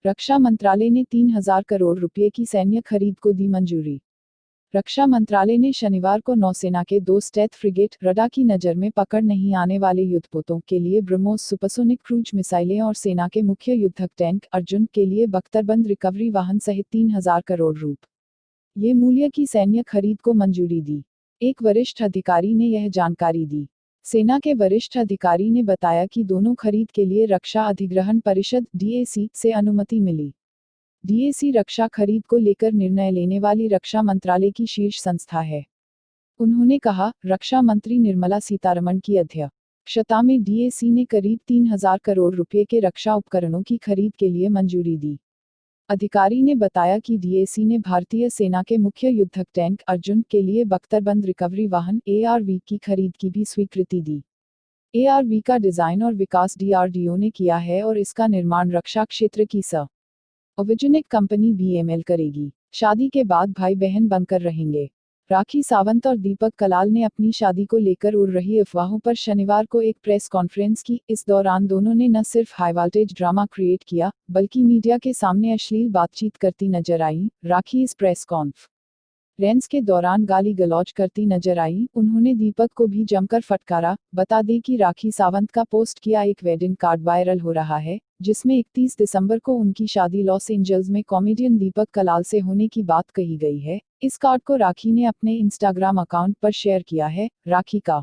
रक्षा मंत्रालय ने 3,000 करोड़ रुपए की सैन्य खरीद को दी मंजूरी। रक्षा मंत्रालय ने शनिवार को नौसेना के 2 स्टेल्थ फ्रिगेट, रडार की नज़र में पकड़ नहीं आने वाले युद्धपोतों के लिए ब्रह्मोस सुपरसोनिक क्रूज मिसाइलें और सेना के मुख्य युद्धक टैंक अर्जुन के लिए बख्तरबंद रिकवरी वाहन सहित 3,000 करोड़ रुपए मूल्य की सैन्य खरीद को मंजूरी दी। एक वरिष्ठ अधिकारी ने यह जानकारी दी। सेना के वरिष्ठ अधिकारी ने बताया कि दोनों खरीद के लिए रक्षा अधिग्रहण परिषद (DAC) से अनुमति मिली। DAC रक्षा खरीद को लेकर निर्णय लेने वाली रक्षा मंत्रालय की शीर्ष संस्था है। उन्होंने कहा, रक्षा मंत्री निर्मला सीतारमण की अध्यक्षता में DAC ने करीब 3,000 करोड़ रुपए के रक्षा उपकरणों की खरीद के लिए मंजूरी दी। अधिकारी ने बताया कि DAC ने भारतीय सेना के मुख्य युद्धक टैंक अर्जुन के लिए बख्तरबंद रिकवरी वाहन ARV की खरीद की भी स्वीकृति दी। ARV का डिजाइन और विकास DRDO ने किया है और इसका निर्माण रक्षा क्षेत्र की सार्वजनिक कंपनी BML करेगी। शादी के बाद भाई बहन बनकर रहेंगे। राखी सावंत और दीपक कलाल ने अपनी शादी को लेकर उड़ रही अफवाहों पर शनिवार को एक प्रेस कॉन्फ्रेंस की। इस दौरान दोनों ने न सिर्फ हाई वोल्टेज ड्रामा क्रिएट किया, बल्कि मीडिया के सामने अश्लील बातचीत करती नजर आई। राखी इस प्रेस कॉन्फ्रेंस के दौरान गाली गलौज करती नजर आई। उन्होंने दीपक को भी जमकर फटकारा। बता दें कि राखी सावंत का पोस्ट किया एक वेडिंग कार्ड वायरल हो रहा है, जिसमें 31 दिसंबर को उनकी शादी लॉस एंजल्स में कॉमेडियन दीपक कलाल से होने की बात कही गई है। इस कार्ड को राखी ने अपने इंस्टाग्राम अकाउंट पर शेयर किया है। राखी का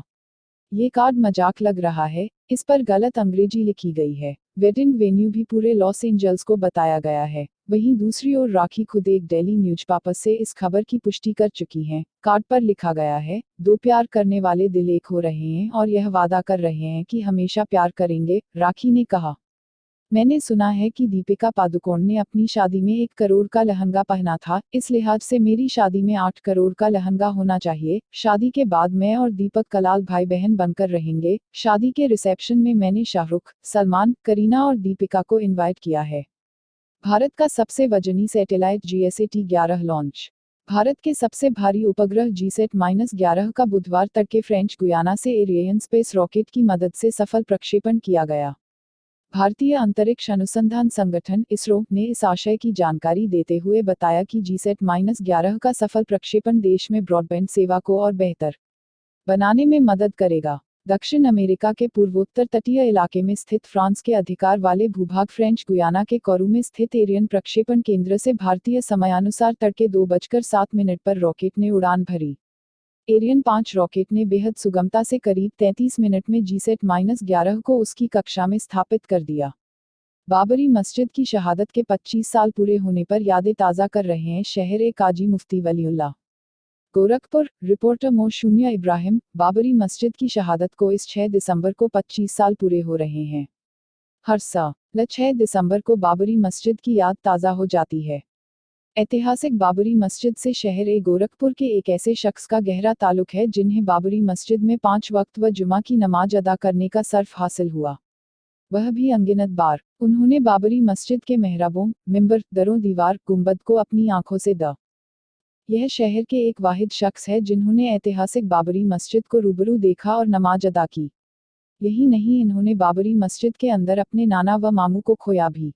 ये कार्ड मजाक लग रहा है, इस पर गलत अंग्रेजी लिखी गई है। वेडिंग वेन्यू भी पूरे लॉस एंजल्स को बताया गया है। वहीं दूसरी ओर राखी खुद एक डेली न्यूज़पेपर से इस खबर की पुष्टि कर चुकी हैं। कार्ड पर लिखा गया है, 2 प्यार करने वाले दिल एक हो रहे हैं और यह वादा कर रहे हैं कि हमेशा प्यार करेंगे। राखी ने कहा, मैंने सुना है कि दीपिका पादुकोण ने अपनी शादी में 1 करोड़ का लहंगा पहना था, इस लिहाज से मेरी शादी में 8 करोड़ का लहंगा होना चाहिए। शादी के बाद मैं और दीपक कलाल भाई बहन बनकर रहेंगे। शादी के रिसेप्शन में मैंने शाहरुख, सलमान, करीना और दीपिका को इनवाइट किया है। भारत का सबसे वजनी सैटेलाइट GSAT-11 लॉन्च। भारत के सबसे भारी उपग्रह GSAT-11 का बुधवार तड़के फ्रेंच गुयाना से एरियन स्पेस रॉकेट की मदद से सफल प्रक्षेपण किया गया। भारतीय अंतरिक्ष अनुसंधान संगठन (इसरो) ने इस आशय की जानकारी देते हुए बताया कि GSAT-11 का सफल प्रक्षेपण देश में ब्रॉडबैंड सेवा को और बेहतर बनाने में मदद करेगा। दक्षिण अमेरिका के पूर्वोत्तर तटीय इलाके में स्थित फ्रांस के अधिकार वाले भूभाग फ्रेंच गुयाना के कोरू में स्थित एरियन प्रक्षेपण केंद्र से भारतीय समयानुसार तड़के 2:07 पर रॉकेट ने उड़ान भरी। एरियन 5 रॉकेट ने बेहद सुगमता से करीब 33 मिनट में GSAT-11 को उसकी कक्षा में स्थापित कर दिया। बाबरी मस्जिद की शहादत के 25 साल पूरे होने पर यादें ताज़ा कर रहे हैं शहर-ए-काजी मुफ्ती वलीउल्लाह। गोरखपुर, रिपोर्टर मो. इब्राहिम। बाबरी मस्जिद की शहादत को इस 6 दिसंबर को 25 साल पूरे हो रहे हैं। हर साल 6 दिसंबर को बाबरी मस्जिद की याद ताज़ा हो जाती है। ऐतिहासिक बाबरी मस्जिद से शहर-ए-गोरखपुर के एक ऐसे शख्स का गहरा ताल्लुक है जिन्हें बाबरी मस्जिद में 5 वक्त व जुमा की नमाज अदा करने का शर्फ हासिल हुआ, वह भी अनगिनत बार। उन्होंने बाबरी मस्जिद के मेहराबों, मिंबर, दरों, दीवार, गुंबद को अपनी आंखों से यह शहर के एक वाहिद शख्स है जिन्होंने ऐतिहासिक बाबरी मस्जिद को रूबरू देखा और नमाज अदा की। यही नहीं, इन्होंने बाबरी मस्जिद के अंदर अपने नाना व मामू को खोया भी।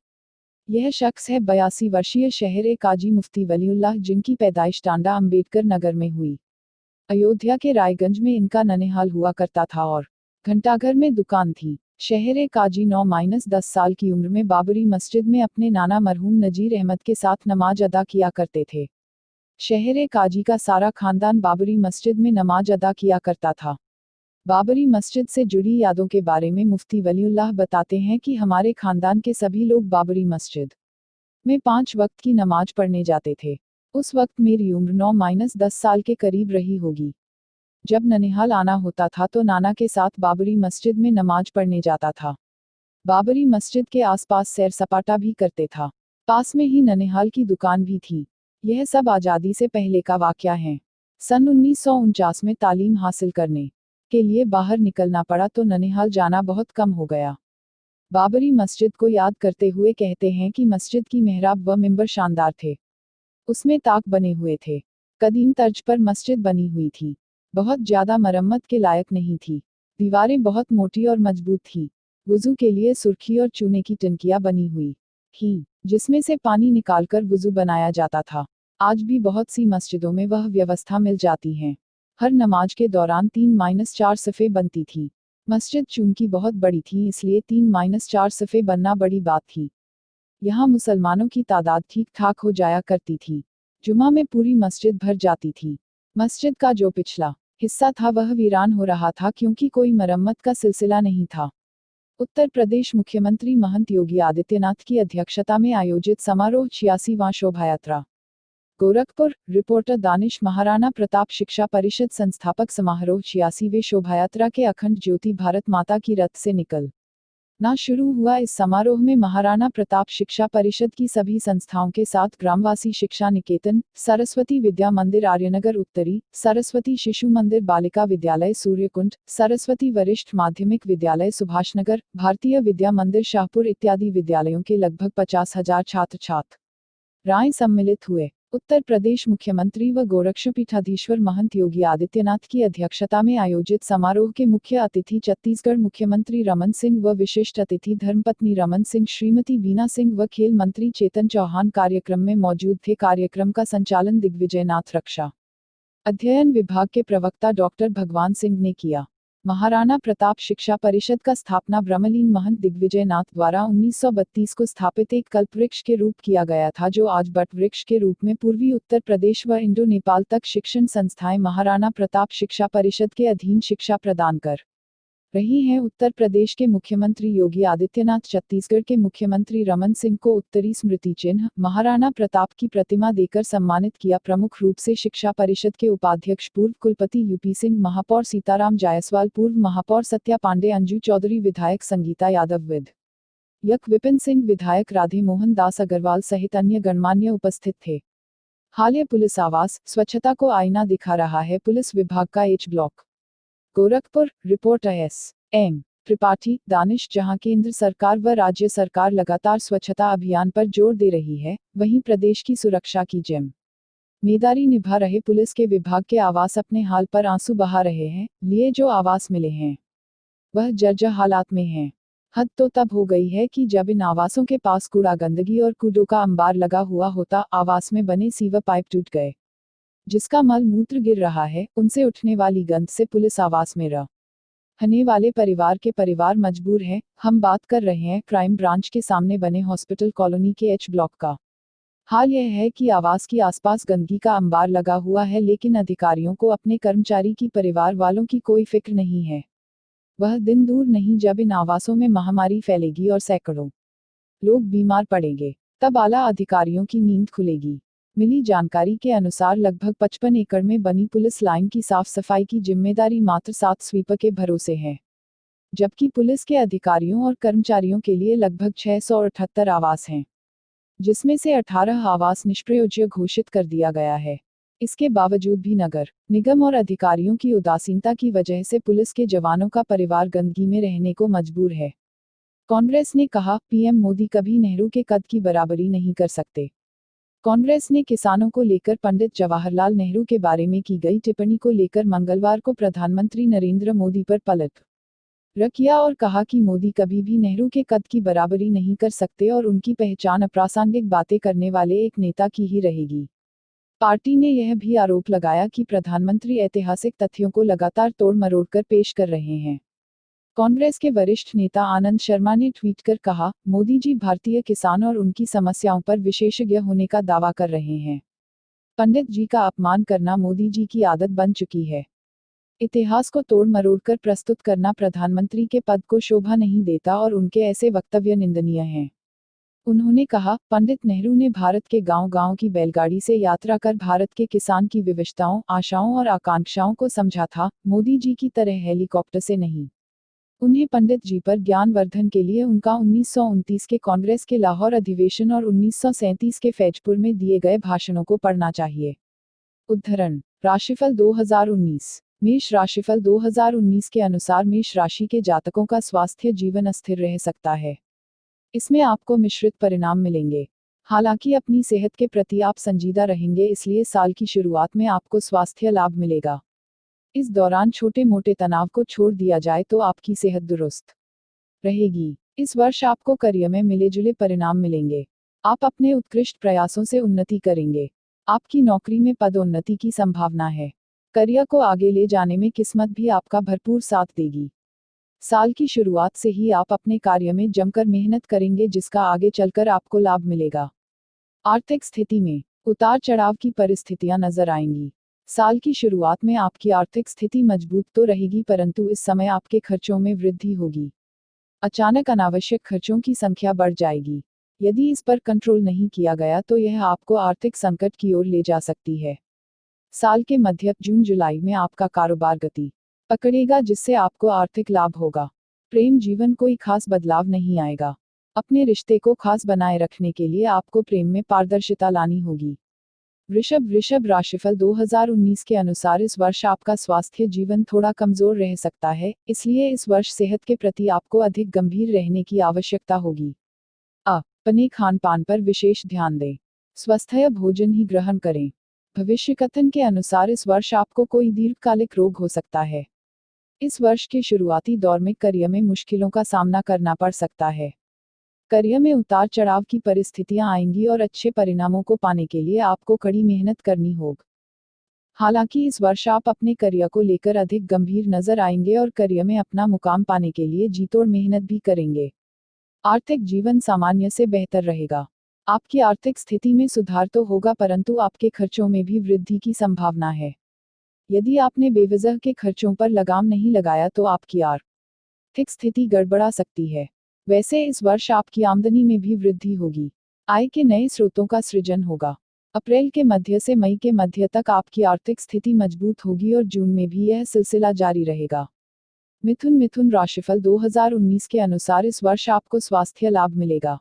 यह शख्स है 82 वर्षीय शहर-ए-काजी मुफ्ती वलीउल्लाह, जिनकी पैदाइश टांडा अंबेडकर नगर में हुई। अयोध्या के रायगंज में इनका ननिहाल हुआ करता था और घंटाघर में दुकान थी। शहर-ए-काजी 9-10 साल की उम्र में बाबरी मस्जिद में अपने नाना मरहूम नजीर अहमद के साथ नमाज अदा किया करते थे। शहर-ए-काजी का सारा खानदान बाबरी मस्जिद में नमाज अदा किया करता था। बाबरी मस्जिद से जुड़ी यादों के बारे में मुफ्ती वलीउल्लाह बताते हैं कि हमारे खानदान के सभी लोग बाबरी मस्जिद में 5 वक्त की नमाज पढ़ने जाते थे। उस वक्त मेरी उम्र 9-10 साल के करीब रही होगी। जब ननिहाल आना होता था तो नाना के साथ बाबरी मस्जिद में नमाज पढ़ने जाता था। बाबरी मस्जिद के आसपास सैर सपाटा भी करते था। पास में ही ननिहाल की दुकान भी थी। यह सब आज़ादी से पहले का वाकया है। सन 1949 में तालीम हासिल करने के लिए बाहर निकलना पड़ा तो ननिहाल जाना बहुत कम हो गया। बाबरी मस्जिद को याद करते हुए कहते हैं कि मस्जिद की मेहराब व मिंबर शानदार थे। उसमें ताक बने हुए थे। कदीम तर्ज पर मस्जिद बनी हुई थी। बहुत ज़्यादा मरम्मत के लायक नहीं थी। दीवारें बहुत मोटी और मजबूत थी। वुज़ू के लिए सुर्खी और चूने की टंकियाँ बनी हुई थी। जिसमें से पानी निकालकर वुज़ू बनाया जाता था। आज भी बहुत सी मस्जिदों में वह व्यवस्था मिल जाती है। हर नमाज के दौरान 3-4 सफ़े बनती थी। मस्जिद चूंकि बहुत बड़ी थी इसलिए 3-4 सफ़े बनना बड़ी बात थी। यहाँ मुसलमानों की तादाद ठीक ठाक हो जाया करती थी। जुमा में पूरी मस्जिद भर जाती थी। मस्जिद का जो पिछला हिस्सा था वह वीरान हो रहा था क्योंकि कोई मरम्मत का सिलसिला नहीं था। उत्तर प्रदेश मुख्यमंत्री महंत योगी आदित्यनाथ की अध्यक्षता में आयोजित समारोह 86वां शोभा यात्रा। गोरखपुर। रिपोर्टर दानिश। महाराणा प्रताप शिक्षा परिषद संस्थापक समारोह 86वें शोभायात्रा के अखंड ज्योति भारत माता की रथ से निकल ना शुरू हुआ। इस समारोह में महाराणा प्रताप शिक्षा परिषद की सभी संस्थाओं के साथ ग्रामवासी शिक्षा निकेतन, सरस्वती विद्या मंदिर आर्यनगर उत्तरी, सरस्वती शिशु मंदिर बालिका विद्यालय सूर्यकुंड, सरस्वती वरिष्ठ माध्यमिक विद्यालय सुभाषनगर, भारतीय विद्या मंदिर शाहपुर इत्यादि विद्यालयों के लगभग 50,000 छात्र छात्राएं सम्मिलित हुए। उत्तर प्रदेश मुख्यमंत्री व गोरक्षपीठाधीश्वर महंत योगी आदित्यनाथ की अध्यक्षता में आयोजित समारोह के मुख्य अतिथि छत्तीसगढ़ मुख्यमंत्री रमन सिंह व विशिष्ट अतिथि धर्मपत्नी रमन सिंह, श्रीमती बीना सिंह व खेल मंत्री चेतन चौहान कार्यक्रम में मौजूद थे। कार्यक्रम का संचालन दिग्विजय नाथ रक्षा अध्ययन विभाग के प्रवक्ता डॉक्टर भगवान सिंह ने किया। महाराणा प्रताप शिक्षा परिषद का स्थापना ब्रह्मलीन महंत दिग्विजय नाथ द्वारा 1932 को स्थापित एक कल्पवृक्ष के रूप किया गया था, जो आज बट वृक्ष के रूप में पूर्वी उत्तर प्रदेश व इंडो नेपाल तक शिक्षण संस्थाएं महाराणा प्रताप शिक्षा परिषद के अधीन शिक्षा प्रदान कर रही हैं। उत्तर प्रदेश के मुख्यमंत्री योगी आदित्यनाथ छत्तीसगढ़ के मुख्यमंत्री रमन सिंह को उत्तरी स्मृति चिन्ह, महाराणा प्रताप की प्रतिमा देकर सम्मानित किया। प्रमुख रूप से शिक्षा परिषद के उपाध्यक्ष पूर्व कुलपति यूपी सिंह, महापौर सीताराम जायसवाल, पूर्व महापौर सत्या पांडे, अंजू चौधरी, विधायक संगीता यादव, विधायक विपिन सिंह, विधायक राधे मोहन दास अग्रवाल सहित अन्य गणमान्य उपस्थित थे। हालिया पुलिस आवास स्वच्छता को आईना दिखा रहा है पुलिस विभाग का H block. Gorakhpur. Reporter SM. Tripathi. Danish. जहां केंद्र सरकार व राज्य सरकार लगातार स्वच्छता अभियान पर जोर दे रही है, वहीं प्रदेश की सुरक्षा की जिम्मेदारी निभा रहे पुलिस के विभाग के आवास अपने हाल पर आंसू बहा रहे हैं। लिए जो आवास मिले हैं वह जर्जर हालात में हैं। हद तो तब हो गई है कि जब इन आवासों के पास कूड़ा, गंदगी और कूड़ों का अंबार लगा हुआ होता। आवास में बने सीवर पाइप टूट गए, जिसका मल मूत्र गिर रहा है। उनसे उठने वाली गंध से पुलिस आवास में रहने वाले परिवार के परिवार मजबूर हैं। हम बात कर रहे हैं क्राइम ब्रांच के सामने बने हॉस्पिटल कॉलोनी के एच ब्लॉक का। हाल यह है कि आवास की आसपास गंदगी का अंबार लगा हुआ है, लेकिन अधिकारियों को अपने कर्मचारी की, परिवार वालों की कोई फिक्र नहीं है। वह दिन दूर नहीं जब इन आवासों में महामारी फैलेगी और सैकड़ों लोग बीमार पड़ेंगे। तब आला अधिकारियों की नींद खुलेगी। मिली जानकारी के अनुसार लगभग 55 एकड़ में बनी पुलिस लाइन की साफ सफाई की जिम्मेदारी मात्र 7 स्वीपर के भरोसे है, जबकि पुलिस के अधिकारियों और कर्मचारियों के लिए लगभग 678 आवास हैं, जिसमें से 18 आवास निष्प्रयोज्य घोषित कर दिया गया है। इसके बावजूद भी नगर निगम और अधिकारियों की उदासीनता की वजह से पुलिस के जवानों का परिवार गंदगी में रहने को मजबूर है। कांग्रेस ने कहा, पीएम मोदी कभी नेहरू के कद की बराबरी नहीं कर सकते। कांग्रेस ने किसानों को लेकर पंडित जवाहरलाल नेहरू के बारे में की गई टिप्पणी को लेकर मंगलवार को प्रधानमंत्री नरेंद्र मोदी पर पलट किया और कहा कि मोदी कभी भी नेहरू के कद की बराबरी नहीं कर सकते और उनकी पहचान अप्रासंगिक बातें करने वाले एक नेता की ही रहेगी। पार्टी ने यह भी आरोप लगाया कि प्रधानमंत्री ऐतिहासिक तथ्यों को लगातार तोड़ मरोड़ कर पेश कर रहे हैं। कांग्रेस के वरिष्ठ नेता आनंद शर्मा ने ट्वीट कर कहा, मोदी जी भारतीय किसान और उनकी समस्याओं पर विशेषज्ञ होने का दावा कर रहे हैं। पंडित जी का अपमान करना मोदी जी की आदत बन चुकी है। इतिहास को तोड़ मरोड़ कर प्रस्तुत करना प्रधानमंत्री के पद को शोभा नहीं देता और उनके ऐसे वक्तव्य निंदनीय हैं। उन्होंने कहा, पंडित नेहरू ने भारत के गांव-गांव की बैलगाड़ी से यात्रा कर भारत के किसान की विविधताओं, आशाओं और आकांक्षाओं को समझा था, मोदी जी की तरह हेलीकॉप्टर से नहीं। उन्हें पंडित जी पर ज्ञानवर्धन के लिए उनका 1929 के कांग्रेस के लाहौर अधिवेशन और 1937 के फैजपुर में दिए गए भाषणों को पढ़ना चाहिए। उद्धरण। राशिफल 2019। मेष राशिफल 2019 के अनुसार मेष राशि के जातकों का स्वास्थ्य जीवन अस्थिर रह सकता है। इसमें आपको मिश्रित परिणाम मिलेंगे। हालांकि अपनी सेहत के प्रति आप संजीदा रहेंगे, इसलिए साल की शुरुआत में आपको स्वास्थ्य लाभ मिलेगा। इस दौरान छोटे मोटे तनाव को छोड़ दिया जाए तो आपकी सेहत दुरुस्त रहेगी। इस वर्ष आपको करियर में मिले जुले परिणाम मिलेंगे। आप अपने उत्कृष्ट प्रयासों से उन्नति करेंगे। आपकी नौकरी में पदोन्नति की संभावना है। करियर को आगे ले जाने में किस्मत भी आपका भरपूर साथ देगी। साल की शुरुआत से ही आप अपने कार्य में जमकर मेहनत करेंगे, जिसका आगे चलकर आपको लाभ मिलेगा। आर्थिक स्थिति में उतार चढ़ाव की परिस्थितियां नजर आएंगी। साल की शुरुआत में आपकी आर्थिक स्थिति मजबूत तो रहेगी, परंतु इस समय आपके खर्चों में वृद्धि होगी। अचानक अनावश्यक खर्चों की संख्या बढ़ जाएगी। यदि इस पर कंट्रोल नहीं किया गया तो यह आपको आर्थिक संकट की ओर ले जा सकती है। साल के मध्य जून जुलाई में आपका कारोबार गति पकड़ेगा, जिससे आपको आर्थिक लाभ होगा। प्रेम जीवन कोई खास बदलाव नहीं आएगा। अपने रिश्ते को खास बनाए रखने के लिए आपको प्रेम में पारदर्शिता लानी होगी। वृषभ राशिफल 2019 के अनुसार इस वर्ष आपका स्वास्थ्य जीवन थोड़ा कमजोर रह सकता है, इसलिए इस वर्ष सेहत के प्रति आपको अधिक गंभीर रहने की आवश्यकता होगी। अपने खान पान पर विशेष ध्यान दें। स्वस्थ भोजन ही ग्रहण करें। भविष्य कथन के अनुसार इस वर्ष आपको कोई दीर्घकालिक रोग हो सकता है। इस वर्ष के शुरुआती दौर में करियर में मुश्किलों का सामना करना पड़ सकता है। करियर में उतार चढ़ाव की परिस्थितियां आएंगी और अच्छे परिणामों को पाने के लिए आपको कड़ी मेहनत करनी होगी। हालांकि इस वर्ष आप अपने करियर को लेकर अधिक गंभीर नजर आएंगे और करियर में अपना मुकाम पाने के लिए जीतोड़ मेहनत भी करेंगे। आर्थिक जीवन सामान्य से बेहतर रहेगा। आपकी आर्थिक स्थिति में सुधार तो होगा, परंतु आपके खर्चों में भी वृद्धि की संभावना है। यदि आपने बेवजह के खर्चों पर लगाम नहीं लगाया तो आपकी आर्थिक स्थिति गड़बड़ा सकती है। वैसे इस वर्ष आपकी आमदनी में भी वृद्धि होगी। आय के नए स्रोतों का सृजन होगा। अप्रैल के मध्य से मई के मध्य तक आपकी आर्थिक स्थिति मजबूत होगी और जून में भी यह सिलसिला जारी रहेगा। मिथुन राशिफल 2019 के अनुसार इस वर्ष आपको स्वास्थ्य लाभ मिलेगा।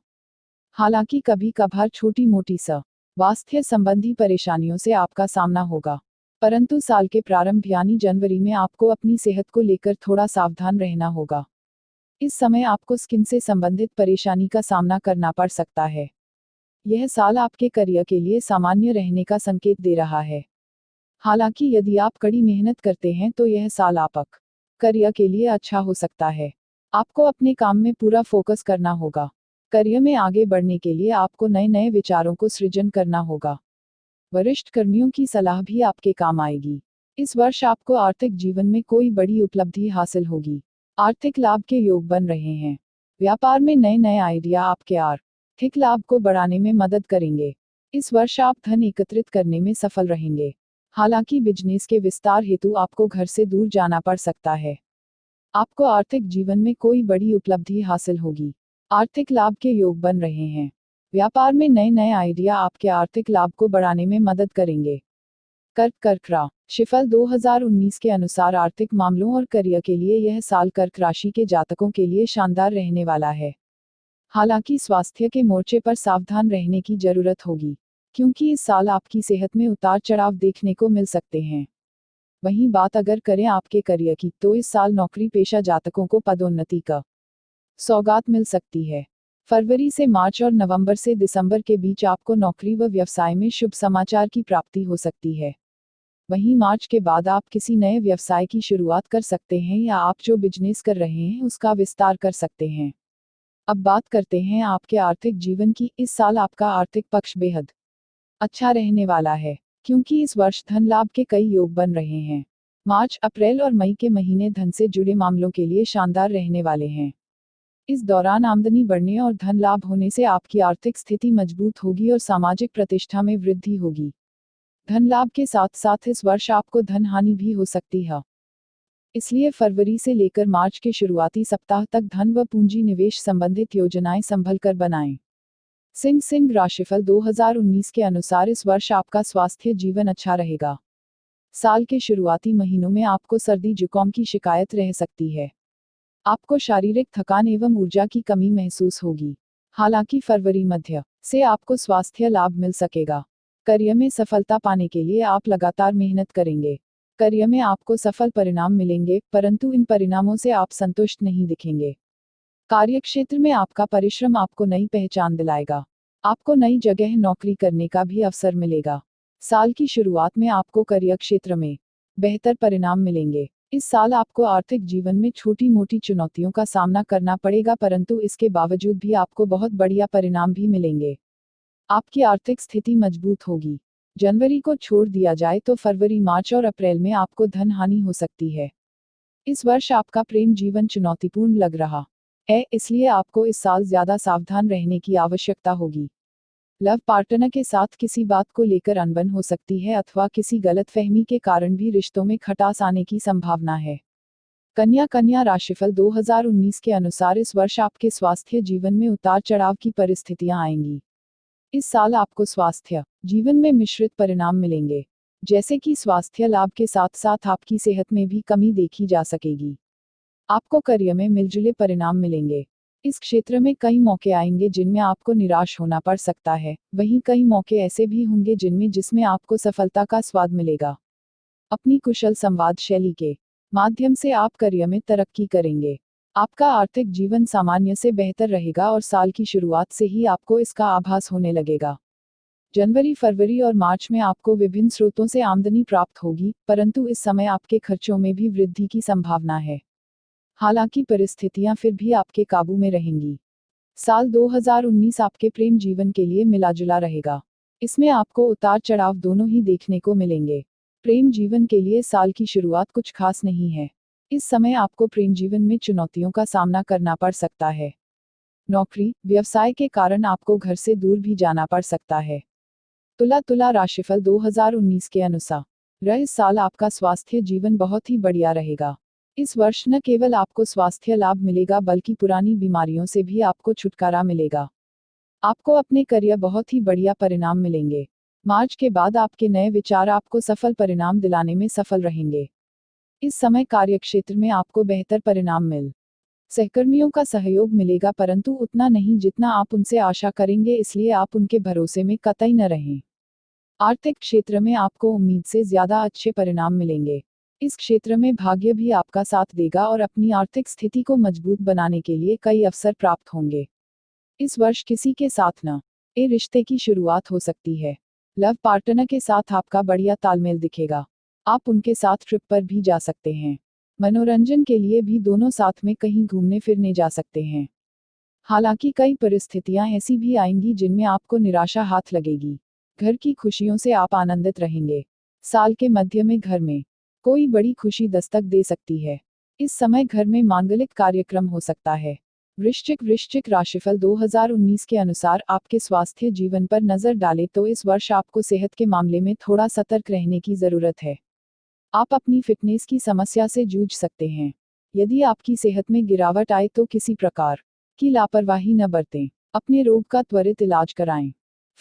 हालांकि कभी कभार छोटी मोटी स्वास्थ्य संबंधी परेशानियों से आपका सामना होगा, परंतु साल के प्रारंभ यानी जनवरी में आपको अपनी सेहत को लेकर थोड़ा सावधान रहना होगा। इस समय आपको स्किन से संबंधित परेशानी का सामना करना पड़ सकता है। यह साल आपके करियर के लिए सामान्य रहने का संकेत दे रहा है। हालांकि यदि आप कड़ी मेहनत करते हैं तो यह साल आपका करियर के लिए अच्छा हो सकता है। आपको अपने काम में पूरा फोकस करना होगा। करियर में आगे बढ़ने के लिए आपको नए नए विचारों को सृजन करना होगा। वरिष्ठ कर्मियों की सलाह भी आपके काम आएगी। इस वर्ष आपको आर्थिक जीवन में कोई बड़ी उपलब्धि हासिल होगी। आर्थिक लाभ के योग बन रहे हैं। व्यापार में नए नए आइडिया आपके आर्थिक लाभ को बढ़ाने में मदद करेंगे। इस वर्ष आप धन एकत्रित करने में सफल रहेंगे। हालांकि बिजनेस के विस्तार हेतु आपको घर से दूर जाना पड़ सकता है। आपको आर्थिक जीवन में कोई बड़ी उपलब्धि हासिल होगी। आर्थिक लाभ के योग बन रहे हैं। व्यापार में नए नए आइडिया आपके आर्थिक लाभ को बढ़ाने में मदद करेंगे। कर्क राशिफल 2019 के अनुसार आर्थिक मामलों और करियर के लिए यह साल कर्क राशि के जातकों के लिए शानदार रहने वाला है। हालांकि स्वास्थ्य के मोर्चे पर सावधान रहने की जरूरत होगी, क्योंकि इस साल आपकी सेहत में उतार चढ़ाव देखने को मिल सकते हैं। वहीं बात अगर करें आपके करियर की, तो इस साल नौकरी पेशा जातकों को पदोन्नति का सौगात मिल सकती है। फरवरी से मार्च और नवंबर से दिसंबर के बीच आपको नौकरी व व्यवसाय में शुभ समाचार की प्राप्ति हो सकती है। वहीं मार्च के बाद आप किसी नए व्यवसाय की शुरुआत कर सकते हैं या आप जो बिजनेस कर रहे हैं उसका विस्तार कर सकते हैं। अब बात करते हैं आपके आर्थिक जीवन की। इस साल आपका आर्थिक पक्ष बेहद अच्छा रहने वाला है, क्योंकि इस वर्ष धन लाभ के कई योग बन रहे हैं। मार्च, अप्रैल और मई के महीने धन से जुड़े मामलों के लिए शानदार रहने वाले हैं। इस दौरान आमदनी बढ़ने और धन लाभ होने से आपकी आर्थिक स्थिति मजबूत होगी और सामाजिक प्रतिष्ठा में वृद्धि होगी। धन लाभ के साथ साथ इस वर्ष आपको धन हानि भी हो सकती है। इसलिए फरवरी से लेकर मार्च के शुरुआती सप्ताह तक धन व पूंजी निवेश संबंधित योजनाएं संभल कर बनाएं। सिंह राशिफल 2019 के अनुसार इस वर्ष आपका स्वास्थ्य जीवन अच्छा रहेगा। साल के शुरुआती महीनों में आपको सर्दी जुकाम की शिकायत रह सकती है। आपको शारीरिक थकान एवं ऊर्जा की कमी महसूस होगी। हालांकि फरवरी मध्य से आपको स्वास्थ्य लाभ मिल सकेगा। करियर में सफलता पाने के लिए आप लगातार मेहनत करेंगे। करियर में आपको सफल परिणाम मिलेंगे, परंतु इन परिणामों से आप संतुष्ट नहीं दिखेंगे। कार्यक्षेत्र में आपका परिश्रम आपको नई पहचान दिलाएगा। आपको नई जगह नौकरी करने का भी अवसर मिलेगा। साल की शुरुआत में आपको करियर क्षेत्र में बेहतर परिणाम मिलेंगे। इस साल आपको आर्थिक जीवन में छोटी मोटी चुनौतियों का सामना करना पड़ेगा, परंतु इसके बावजूद भी आपको बहुत बढ़िया परिणाम भी मिलेंगे। आपकी आर्थिक स्थिति मजबूत होगी। जनवरी को छोड़ दिया जाए तो फरवरी, मार्च और अप्रैल में आपको धन हानि हो सकती है। इस वर्ष आपका प्रेम जीवन चुनौतीपूर्ण लग रहा है, इसलिए आपको इस साल ज्यादा सावधान रहने की आवश्यकता होगी। लव पार्टनर के साथ किसी बात को लेकर अनबन हो सकती है अथवा किसी गलतफहमी के कारण भी रिश्तों में खटास आने की संभावना है। कन्या राशिफल 2019 के अनुसार इस वर्ष आपके स्वास्थ्य जीवन में उतार चढ़ाव की परिस्थितियां आएंगी। इस साल आपको स्वास्थ्य जीवन में मिश्रित परिणाम मिलेंगे, जैसे कि स्वास्थ्य लाभ के साथ साथ आपकी सेहत में भी कमी देखी जा सकेगी। आपको करियर में मिलजुले परिणाम मिलेंगे। इस क्षेत्र में कई मौके आएंगे जिनमें आपको निराश होना पड़ सकता है, वहीं कई मौके ऐसे भी होंगे जिसमें आपको सफलता का स्वाद मिलेगा। अपनी कुशल संवाद शैली के माध्यम से आप करियर में तरक्की करेंगे। आपका आर्थिक जीवन सामान्य से बेहतर रहेगा और साल की शुरुआत से ही आपको इसका आभास होने लगेगा। जनवरी, फरवरी और मार्च में आपको विभिन्न स्रोतों से आमदनी प्राप्त होगी, परंतु इस समय आपके खर्चों में भी वृद्धि की संभावना है। हालांकि परिस्थितियां फिर भी आपके काबू में रहेंगी। साल 2019 आपके प्रेम जीवन के लिए मिलाजुला रहेगा। इसमें आपको उतार चढ़ाव दोनों ही देखने को मिलेंगे। प्रेम जीवन के लिए साल की शुरुआत कुछ खास नहीं है। इस समय आपको प्रेम जीवन में चुनौतियों का सामना करना पड़ सकता है। नौकरी, व्यवसाय के कारण आपको घर से दूर भी जाना पड़ सकता है। तुला राशिफल 2019 के अनुसार इस साल आपका स्वास्थ्य जीवन बहुत ही बढ़िया रहेगा। इस वर्ष न केवल आपको स्वास्थ्य लाभ मिलेगा बल्कि पुरानी बीमारियों से भी आपको छुटकारा मिलेगा। आपको अपने करियर बहुत ही बढ़िया परिणाम मिलेंगे। मार्च के बाद आपके नए विचार आपको सफल परिणाम दिलाने में सफल रहेंगे। इस समय कार्यक्षेत्र में आपको बेहतर परिणाम मिल सहकर्मियों का सहयोग मिलेगा, परंतु उतना नहीं जितना आप उनसे आशा करेंगे, इसलिए आप उनके भरोसे में कतई न रहें। आर्थिक क्षेत्र में आपको उम्मीद से ज्यादा अच्छे परिणाम मिलेंगे। इस क्षेत्र में भाग्य भी आपका साथ देगा और अपनी आर्थिक स्थिति को मजबूत बनाने के लिए कई अवसर प्राप्त होंगे। इस वर्ष किसी के साथ ए रिश्ते की शुरुआत हो सकती है। लव पार्टनर के साथ आपका बढ़िया तालमेल दिखेगा। आप उनके साथ ट्रिप पर भी जा सकते हैं। मनोरंजन के लिए भी दोनों साथ में कहीं घूमने फिरने जा सकते हैं। हालांकि कई परिस्थितियां ऐसी भी आएंगी जिनमें आपको निराशा हाथ लगेगी। घर की खुशियों से आप आनंदित रहेंगे। साल के मध्य में घर में कोई बड़ी खुशी दस्तक दे सकती है। इस समय घर में मांगलिक कार्यक्रम हो सकता है। वृश्चिक राशिफल 2019 के अनुसार आपके स्वास्थ्य जीवन पर नजर डालें तो इस वर्ष आपको सेहत के मामले में थोड़ा सतर्क रहने की जरूरत है। आप अपनी फिटनेस की समस्या से जूझ सकते हैं। यदि आपकी सेहत में गिरावट आए तो किसी प्रकार की लापरवाही न बरतें। अपने रोग का त्वरित इलाज कराएं।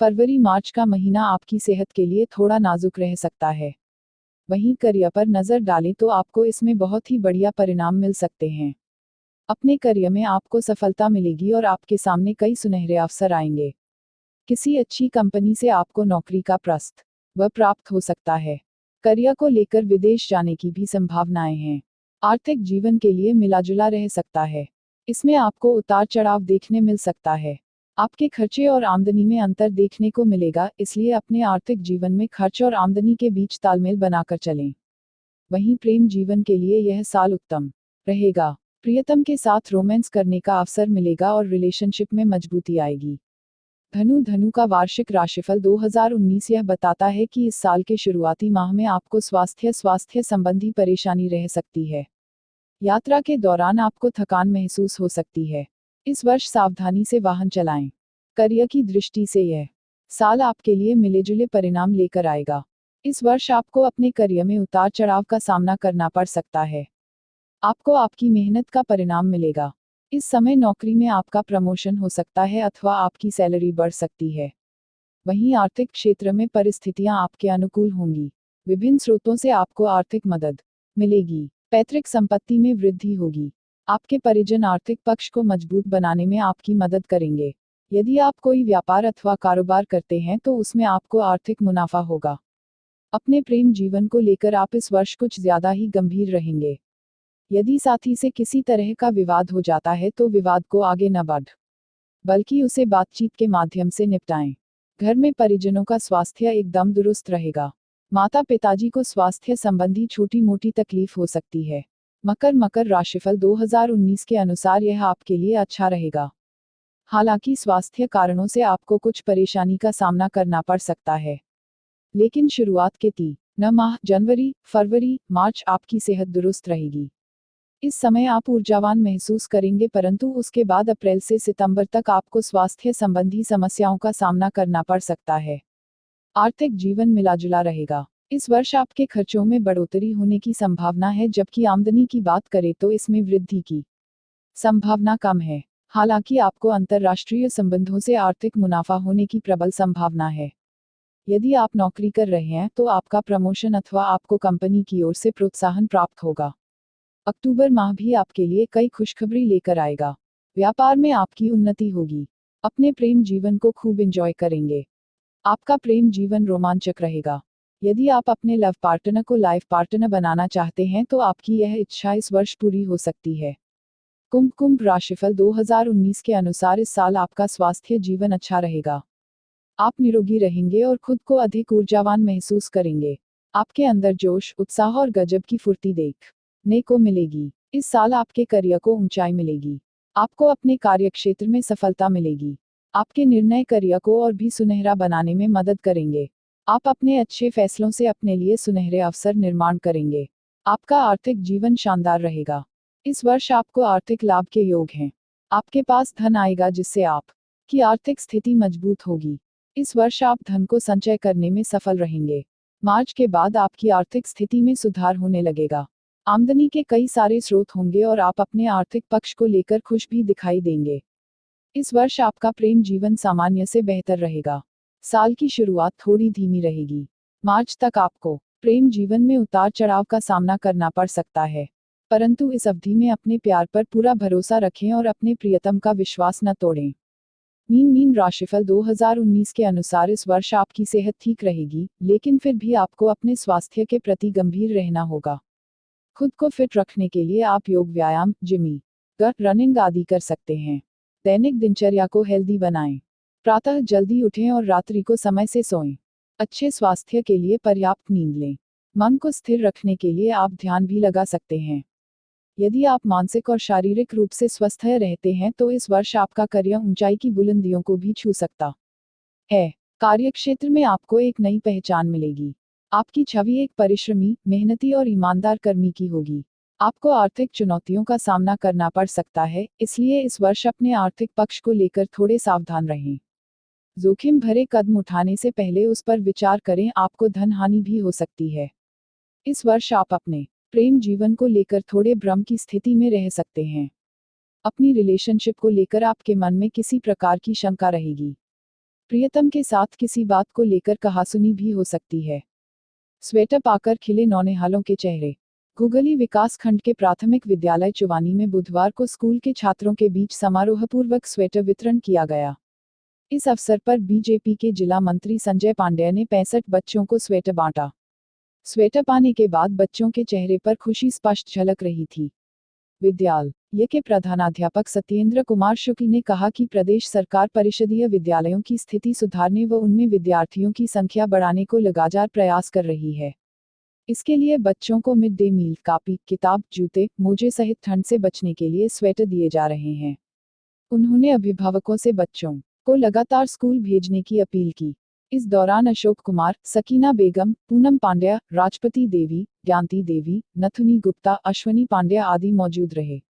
फरवरी मार्च का महीना आपकी सेहत के लिए थोड़ा नाजुक रह सकता है। वहीं करियर पर नजर डालें तो आपको इसमें बहुत ही बढ़िया परिणाम मिल सकते हैं। अपने करियर में आपको सफलता मिलेगी और आपके सामने कई सुनहरे अवसर आएंगे। किसी अच्छी कंपनी से आपको नौकरी का प्रस्ताव प्राप्त हो सकता है। करियर को लेकर विदेश जाने की भी संभावनाएं हैं। आर्थिक जीवन के लिए मिलाजुला रह सकता है। इसमें आपको उतार चढ़ाव देखने मिल सकता है। आपके खर्चे और आमदनी में अंतर देखने को मिलेगा, इसलिए अपने आर्थिक जीवन में खर्च और आमदनी के बीच तालमेल बनाकर चलें। वहीं प्रेम जीवन के लिए यह साल उत्तम रहेगा। प्रियतम के साथ रोमांस करने का अवसर मिलेगा और रिलेशनशिप में मजबूती आएगी। धनु का वार्षिक राशिफल 2019 यह बताता है कि इस साल के शुरुआती माह में आपको स्वास्थ्य संबंधी परेशानी रह सकती है। यात्रा के दौरान आपको थकान महसूस हो सकती है। इस वर्ष सावधानी से वाहन चलाएं। करियर की दृष्टि से यह साल आपके लिए मिलेजुले परिणाम लेकर आएगा। इस वर्ष आपको अपने करियर में उतार चढ़ाव का सामना करना पड़ सकता है। आपको आपकी मेहनत का परिणाम मिलेगा। इस समय नौकरी में आपका प्रमोशन हो सकता है अथवा आपकी सैलरी बढ़ सकती है। वहीं आर्थिक क्षेत्र में परिस्थितियां आपके अनुकूल होंगी। विभिन्न स्रोतों से आपको आर्थिक मदद मिलेगी। पैतृक संपत्ति में वृद्धि होगी। आपके परिजन आर्थिक पक्ष को मजबूत बनाने में आपकी मदद करेंगे। यदि आप कोई व्यापार अथवा कारोबार करते हैं तो उसमें आपको आर्थिक मुनाफा होगा। अपने प्रेम जीवन को लेकर आप इस वर्ष कुछ ज्यादा ही गंभीर रहेंगे। यदि साथी से किसी तरह का विवाद हो जाता है तो विवाद को आगे न बढ़ बल्कि उसे बातचीत के माध्यम से निपटाएं। घर में परिजनों का स्वास्थ्य एकदम दुरुस्त रहेगा। माता पिताजी को स्वास्थ्य संबंधी छोटी मोटी तकलीफ हो सकती है। मकर राशिफल 2019 के अनुसार यह आपके लिए अच्छा रहेगा। हालांकि स्वास्थ्य कारणों से आपको कुछ परेशानी का सामना करना पड़ सकता है, लेकिन शुरुआत के 3 माह जनवरी, फरवरी, मार्च आपकी सेहत दुरुस्त रहेगी। इस समय आप ऊर्जावान महसूस करेंगे, परंतु उसके बाद अप्रैल से सितंबर तक आपको स्वास्थ्य संबंधी समस्याओं का सामना करना पड़ सकता है। आर्थिक जीवन मिला-जुला रहेगा। इस वर्ष आपके खर्चों में बढ़ोतरी होने की संभावना है, जबकि आमदनी की बात करें तो इसमें वृद्धि की संभावना कम है। हालांकि आपको अंतर्राष्ट्रीय संबंधों से आर्थिक मुनाफा होने की प्रबल संभावना है। यदि आप नौकरी कर रहे हैं तो आपका प्रमोशन अथवा आपको कंपनी की ओर से प्रोत्साहन प्राप्त होगा। अक्टूबर माह भी आपके लिए कई खुशखबरी लेकर आएगा। व्यापार में आपकी उन्नति होगी। अपने प्रेम जीवन को खूब एंजॉय करेंगे। आपका प्रेम जीवन रोमांचक रहेगा। यदि आप अपने लव पार्टनर को लाइफ पार्टनर बनाना चाहते हैं तो आपकी यह इच्छा इस वर्ष पूरी हो सकती है। कुंभ राशिफल 2019 के अनुसार इस साल आपका स्वास्थ्य जीवन अच्छा रहेगा। आप निरोगी रहेंगे और खुद को अधिक ऊर्जावान महसूस करेंगे। आपके अंदर जोश, उत्साह और गजब की फुर्ती देखने को मिलेगी। इस साल आपके करियर को ऊंचाई मिलेगी। आपको अपने कार्यक्षेत्र में सफलता मिलेगी। आपके निर्णय करियर को और भी सुनहरा बनाने में मदद करेंगे। आप अपने अच्छे फैसलों से अपने लिए सुनहरे अवसर निर्माण करेंगे। आपका आर्थिक जीवन शानदार रहेगा। इस वर्ष आपको आर्थिक लाभ के योग हैं। आपके पास धन आएगा जिससे आपकी आर्थिक स्थिति मजबूत होगी। इस वर्ष आप धन को संचय करने में सफल रहेंगे। मार्च के बाद आपकी आर्थिक स्थिति में सुधार होने लगेगा। आमदनी के कई सारे स्रोत होंगे और आप अपने आर्थिक पक्ष को लेकर खुश भी दिखाई देंगे। इस वर्ष आपका प्रेम जीवन सामान्य से बेहतर रहेगा। साल की शुरुआत थोड़ी धीमी रहेगी। मार्च तक आपको प्रेम जीवन में उतार चढ़ाव का सामना करना पड़ सकता है, परंतु इस अवधि में अपने प्यार पर पूरा भरोसा रखें और अपने प्रियतम का विश्वास न तोड़ें। मीन राशिफल 2019 के अनुसार इस वर्ष आपकी सेहत ठीक रहेगी, लेकिन फिर भी आपको अपने स्वास्थ्य के प्रति गंभीर रहना होगा। खुद को फिट रखने के लिए आप योग, व्यायाम, जिमिंग, रनिंग आदि कर सकते हैं। दैनिक दिनचर्या को हेल्दी बनाएं। प्रातः जल्दी उठें और रात्रि को समय से सोएं। अच्छे स्वास्थ्य के लिए पर्याप्त नींद लें। मन को स्थिर रखने के लिए आप ध्यान भी लगा सकते हैं। यदि आप मानसिक और शारीरिक रूप से स्वस्थ रहते हैं तो इस वर्ष आपका करियर ऊंचाई की बुलंदियों को भी छू सकता है। कार्यक्षेत्र में आपको एक नई पहचान मिलेगी। आपकी छवि एक परिश्रमी, मेहनती और ईमानदार कर्मी की होगी। आपको आर्थिक चुनौतियों का सामना करना पड़ सकता है, इसलिए इस वर्ष अपने आर्थिक पक्ष को लेकर थोड़े सावधान रहें। जोखिम भरे कदम उठाने से पहले उस पर विचार करें, आपको धन हानि भी हो सकती है। इस वर्ष आप अपने प्रेम जीवन को लेकर थोड़े भ्रम की स्थिति में रह सकते हैं। अपनी रिलेशनशिप को लेकर आपके मन में किसी प्रकार की शंका रहेगी। प्रियतम के साथ किसी बात को लेकर कहासुनी भी हो सकती है। स्वेटर पाकर खिले नौनिहालों के चेहरे। घुघली विकास खंड के प्राथमिक विद्यालय चुवानी में बुधवार को स्कूल के छात्रों के बीच समारोहपूर्वक स्वेटर वितरण किया गया। इस अवसर पर बीजेपी के जिला मंत्री संजय पांडेय ने 65 बच्चों को स्वेटर बांटा। स्वेटर पाने के बाद बच्चों के चेहरे पर खुशी स्पष्ट झलक रही थी। विद्यालय के प्रधानाध्यापक सत्येंद्र कुमार शुक्ल ने कहा कि प्रदेश सरकार परिषदीय विद्यालयों की स्थिति सुधारने व उनमें विद्यार्थियों की संख्या बढ़ाने को लगातार प्रयास कर रही है। इसके लिए बच्चों को मिड डे मील, कापी, किताब, जूते, मोजे सहित ठंड से बचने के लिए स्वेटर दिए जा रहे हैं। उन्होंने अभिभावकों से बच्चों को लगातार स्कूल भेजने की अपील की। इस दौरान अशोक कुमार, सकीना बेगम, पूनम पांड्या, राजपति देवी, ज्ञानती देवी, नथुनी गुप्ता, अश्वनी पांड्या आदि मौजूद रहे।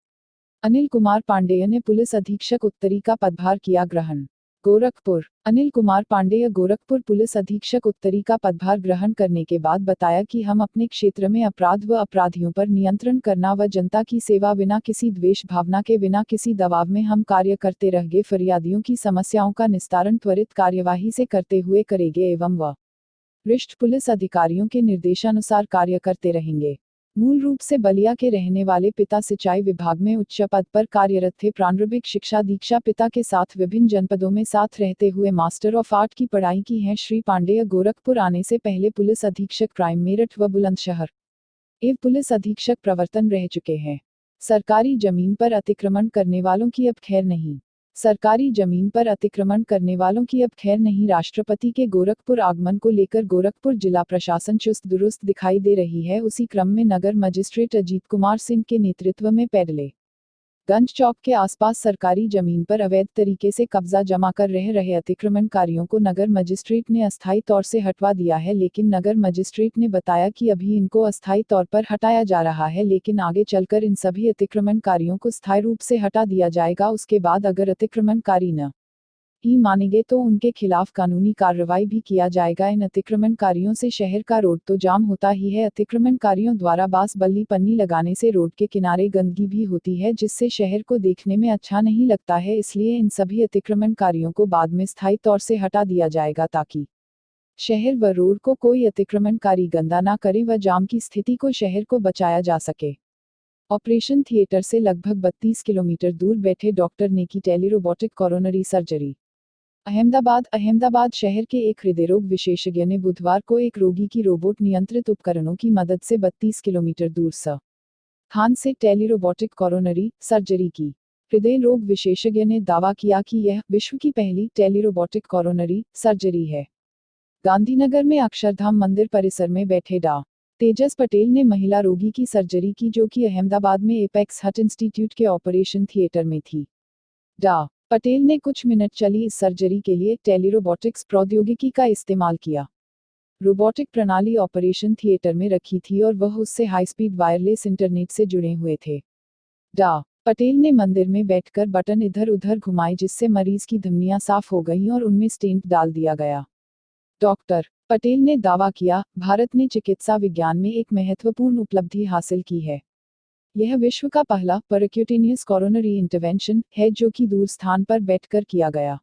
अनिल कुमार पांडेय ने पुलिस अधीक्षक उत्तरी का पदभार किया ग्रहण। गोरखपुर। अनिल कुमार पांडेय गोरखपुर पुलिस अधीक्षक उत्तरी का पदभार ग्रहण करने के बाद बताया कि हम अपने क्षेत्र में अपराध व अपराधियों पर नियंत्रण करना व जनता की सेवा बिना किसी द्वेष भावना के, बिना किसी दबाव में हम कार्य करते रहेंगे। फरियादियों की समस्याओं का निस्तारण त्वरित कार्यवाही से करते हुए करेंगे एवं वरिष्ठ पुलिस अधिकारियों के निर्देशानुसार कार्य करते रहेंगे। मूल रूप से बलिया के रहने वाले पिता सिंचाई विभाग में उच्च पद पर कार्यरत थे। प्रारंभिक शिक्षा दीक्षा पिता के साथ विभिन्न जनपदों में साथ रहते हुए मास्टर ऑफ आर्ट की पढ़ाई की है। श्री पांडेय गोरखपुर आने से पहले पुलिस अधीक्षक क्राइम मेरठ व बुलंदशहर एवं पुलिस अधीक्षक प्रवर्तन रह चुके हैं। सरकारी जमीन पर अतिक्रमण करने वालों की अब खैर नहीं। सरकारी जमीन पर अतिक्रमण करने वालों की अब खैर नहीं। राष्ट्रपति के गोरखपुर आगमन को लेकर गोरखपुर जिला प्रशासन चुस्त दुरुस्त दिखाई दे रही है। उसी क्रम में नगर मजिस्ट्रेट अजीत कुमार सिंह के नेतृत्व में पैदले गंज चौक के आसपास सरकारी जमीन पर अवैध तरीके से कब्जा जमा कर रहे अतिक्रमणकारियों को नगर मजिस्ट्रेट ने अस्थायी तौर से हटवा दिया है, लेकिन नगर मजिस्ट्रेट ने बताया कि अभी इनको अस्थायी तौर पर हटाया जा रहा है, लेकिन आगे चलकर इन सभी अतिक्रमणकारियों को स्थायी रूप से हटा दिया जाएगा। उसके बाद अगर अतिक्रमणकारी न ही मानेंगे तो उनके खिलाफ कानूनी कार्रवाई भी किया जाएगा। इन अतिक्रमणकारियों से शहर का रोड तो जाम होता ही है, अतिक्रमणकारियों द्वारा बांस बल्ली पन्नी लगाने से रोड के किनारे गंदगी भी होती है, जिससे शहर को देखने में अच्छा नहीं लगता है। इसलिए इन सभी अतिक्रमणकारियों को बाद में स्थायी तौर से हटा दिया जाएगा, ताकि शहर व रोड को कोई अतिक्रमणकारी गंदा ना करे व जाम की स्थिति को शहर को बचाया जा सके। ऑपरेशन थिएटर से लगभग 32 किलोमीटर दूर बैठे डॉक्टर ने की टेलीरोबोटिक कोरोनरी सर्जरी। अहमदाबाद शहर के एक हृदय रोग विशेषज्ञ ने बुधवार को एक रोगी की रोबोट नियंत्रित उपकरणों की मदद से 32 किलोमीटर दूर स्थान से टेलीरोबोटिक कोरोनरी सर्जरी की। हृदय रोग विशेषज्ञ ने दावा किया कि यह विश्व की पहली टेलीरोबोटिक कोरोनरी सर्जरी है। गांधीनगर में अक्षरधाम मंदिर परिसर में बैठे डॉ. तेजस पटेल ने महिला रोगी की सर्जरी की, जो कि अहमदाबाद में एपेक्स हार्ट इंस्टीट्यूट के ऑपरेशन थिएटर में थी। डॉ. पटेल ने कुछ मिनट चली इस सर्जरी के लिए टेलीरोबोटिक्स प्रौद्योगिकी का इस्तेमाल किया। रोबोटिक प्रणाली ऑपरेशन थिएटर में रखी थी और वह उससे हाई स्पीड वायरलेस इंटरनेट से जुड़े हुए थे। डॉ. पटेल ने मंदिर में बैठकर बटन इधर उधर घुमाए, जिससे मरीज की धमनियां साफ हो गईं और उनमें स्टेंट डाल दिया गया। डॉक्टर पटेल ने दावा किया, भारत ने चिकित्सा विज्ञान में एक महत्वपूर्ण उपलब्धि हासिल की है। यह विश्व का पहला परक्यूटेनियस कोरोनरी इंटरवेंशन है, जो कि दूर स्थान पर बैठकर किया गया।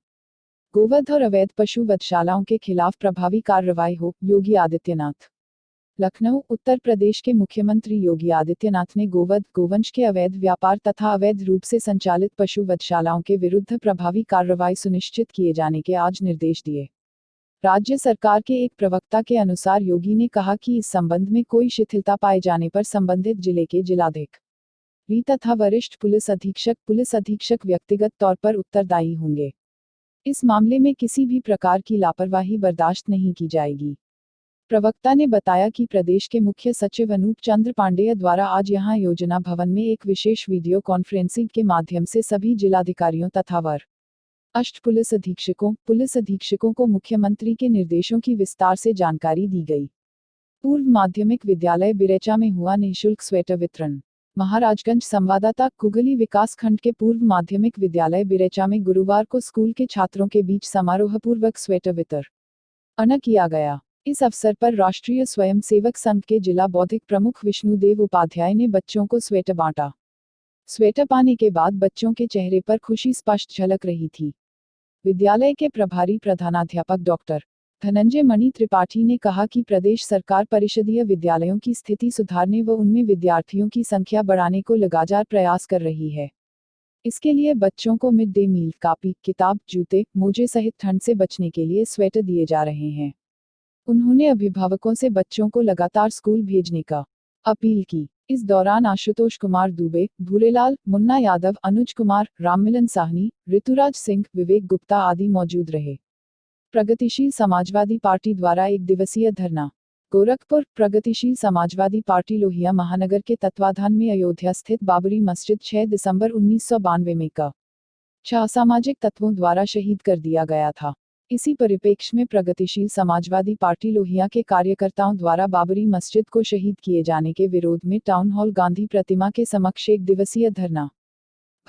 गोवध और अवैध पशु वधशालाओं के खिलाफ प्रभावी कार्रवाई हो, योगी आदित्यनाथ। लखनऊ, उत्तर प्रदेश के मुख्यमंत्री योगी आदित्यनाथ ने गोवध गोवंश के अवैध व्यापार तथा अवैध रूप से संचालित पशु वधशालाओं के विरुद्ध प्रभावी कार्रवाई सुनिश्चित किए जाने के आज निर्देश दिए। राज्य सरकार के एक प्रवक्ता के अनुसार योगी ने कहा कि इस संबंध में कोई शिथिलता पाए जाने पर संबंधित जिले के जिलाधिकारी तथा वरिष्ठ पुलिस अधीक्षक व्यक्तिगत तौर पर उत्तरदायी होंगे। इस मामले में किसी भी प्रकार की लापरवाही बर्दाश्त नहीं की जाएगी। प्रवक्ता ने बताया कि प्रदेश के मुख्य सचिव अनूप चंद्र पांडेय द्वारा आज यहां योजना भवन में एक विशेष वीडियो कॉन्फ्रेंसिंग के माध्यम से सभी जिलाधिकारियों तथा वरिष्ठ पुलिस अधीक्षकों को मुख्यमंत्री के निर्देशों की विस्तार से जानकारी दी गई। पूर्व माध्यमिक विद्यालय बिरेचा में हुआ निःशुल्क स्वेटर वितरण। महाराजगंज संवाददाता कुगली विकास खंड के पूर्व माध्यमिक विद्यालय बिरेचा में गुरुवार को स्कूल के छात्रों के बीच समारोहपूर्वक स्वेटर वितरण किया गया। इस अवसर पर राष्ट्रीय स्वयंसेवक संघ के जिला बौद्धिक प्रमुख विष्णुदेव उपाध्याय ने बच्चों को स्वेटर बांटा। स्वेटर पाने के बाद बच्चों के चेहरे पर खुशी स्पष्ट झलक रही थी। विद्यालय के प्रभारी प्रधानाध्यापक डॉक्टर धनंजय मणि त्रिपाठी ने कहा कि प्रदेश सरकार परिषदीय विद्यालयों की स्थिति सुधारने व उनमें विद्यार्थियों की संख्या बढ़ाने को लगातार प्रयास कर रही है। इसके लिए बच्चों को मिड डे मील, कापी, किताब, जूते, मोजे सहित ठंड से बचने के लिए स्वेटर दिए जा रहे हैं। उन्होंने अभिभावकों से बच्चों को लगातार स्कूल भेजने का अपील की। इस दौरान आशुतोष कुमार दुबे, भूरेलाल, मुन्ना यादव, अनुज कुमार, राममिलन साहनी, ऋतुराज सिंह, विवेक गुप्ता आदि मौजूद रहे। प्रगतिशील समाजवादी पार्टी द्वारा एक दिवसीय धरना। गोरखपुर, प्रगतिशील समाजवादी पार्टी लोहिया महानगर के तत्वाधान में अयोध्या स्थित बाबरी मस्जिद 6 दिसंबर 1992 में असामाजिक तत्वों द्वारा शहीद कर दिया गया था। इसी परिप्रेक्ष्य में प्रगतिशील समाजवादी पार्टी लोहिया के कार्यकर्ताओं द्वारा बाबरी मस्जिद को शहीद किए जाने के विरोध में टाउन हॉल गांधी प्रतिमा के समक्ष एक दिवसीय धरना।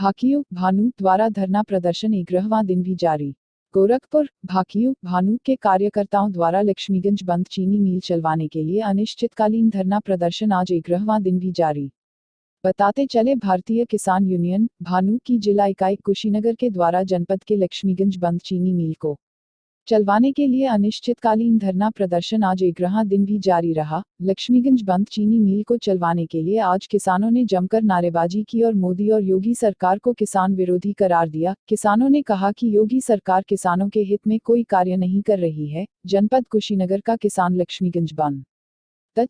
भाकियू भानु द्वारा धरना प्रदर्शन 11वां दिन भी जारी। गोरखपुर, भाकियू भानु के कार्यकर्ताओं द्वारा लक्ष्मीगंज बंद चीनी मिल चलवाने के लिए अनिश्चितकालीन धरना प्रदर्शन आज 11वां दिन भी जारी। बताते चले, भारतीय किसान यूनियन भानु की जिला इकाई कुशीनगर के द्वारा जनपद के लक्ष्मीगंज बंद चीनी मिल को चलवाने के लिए अनिश्चितकालीन धरना प्रदर्शन आज 11वां दिन भी जारी रहा। लक्ष्मीगंज बंद चीनी मिल को चलवाने के लिए आज किसानों ने जमकर नारेबाजी की और मोदी और योगी सरकार को किसान विरोधी करार दिया। किसानों ने कहा कि योगी सरकार किसानों के हित में कोई कार्य नहीं कर रही है। जनपद कुशीनगर का किसान लक्ष्मीगंज बंद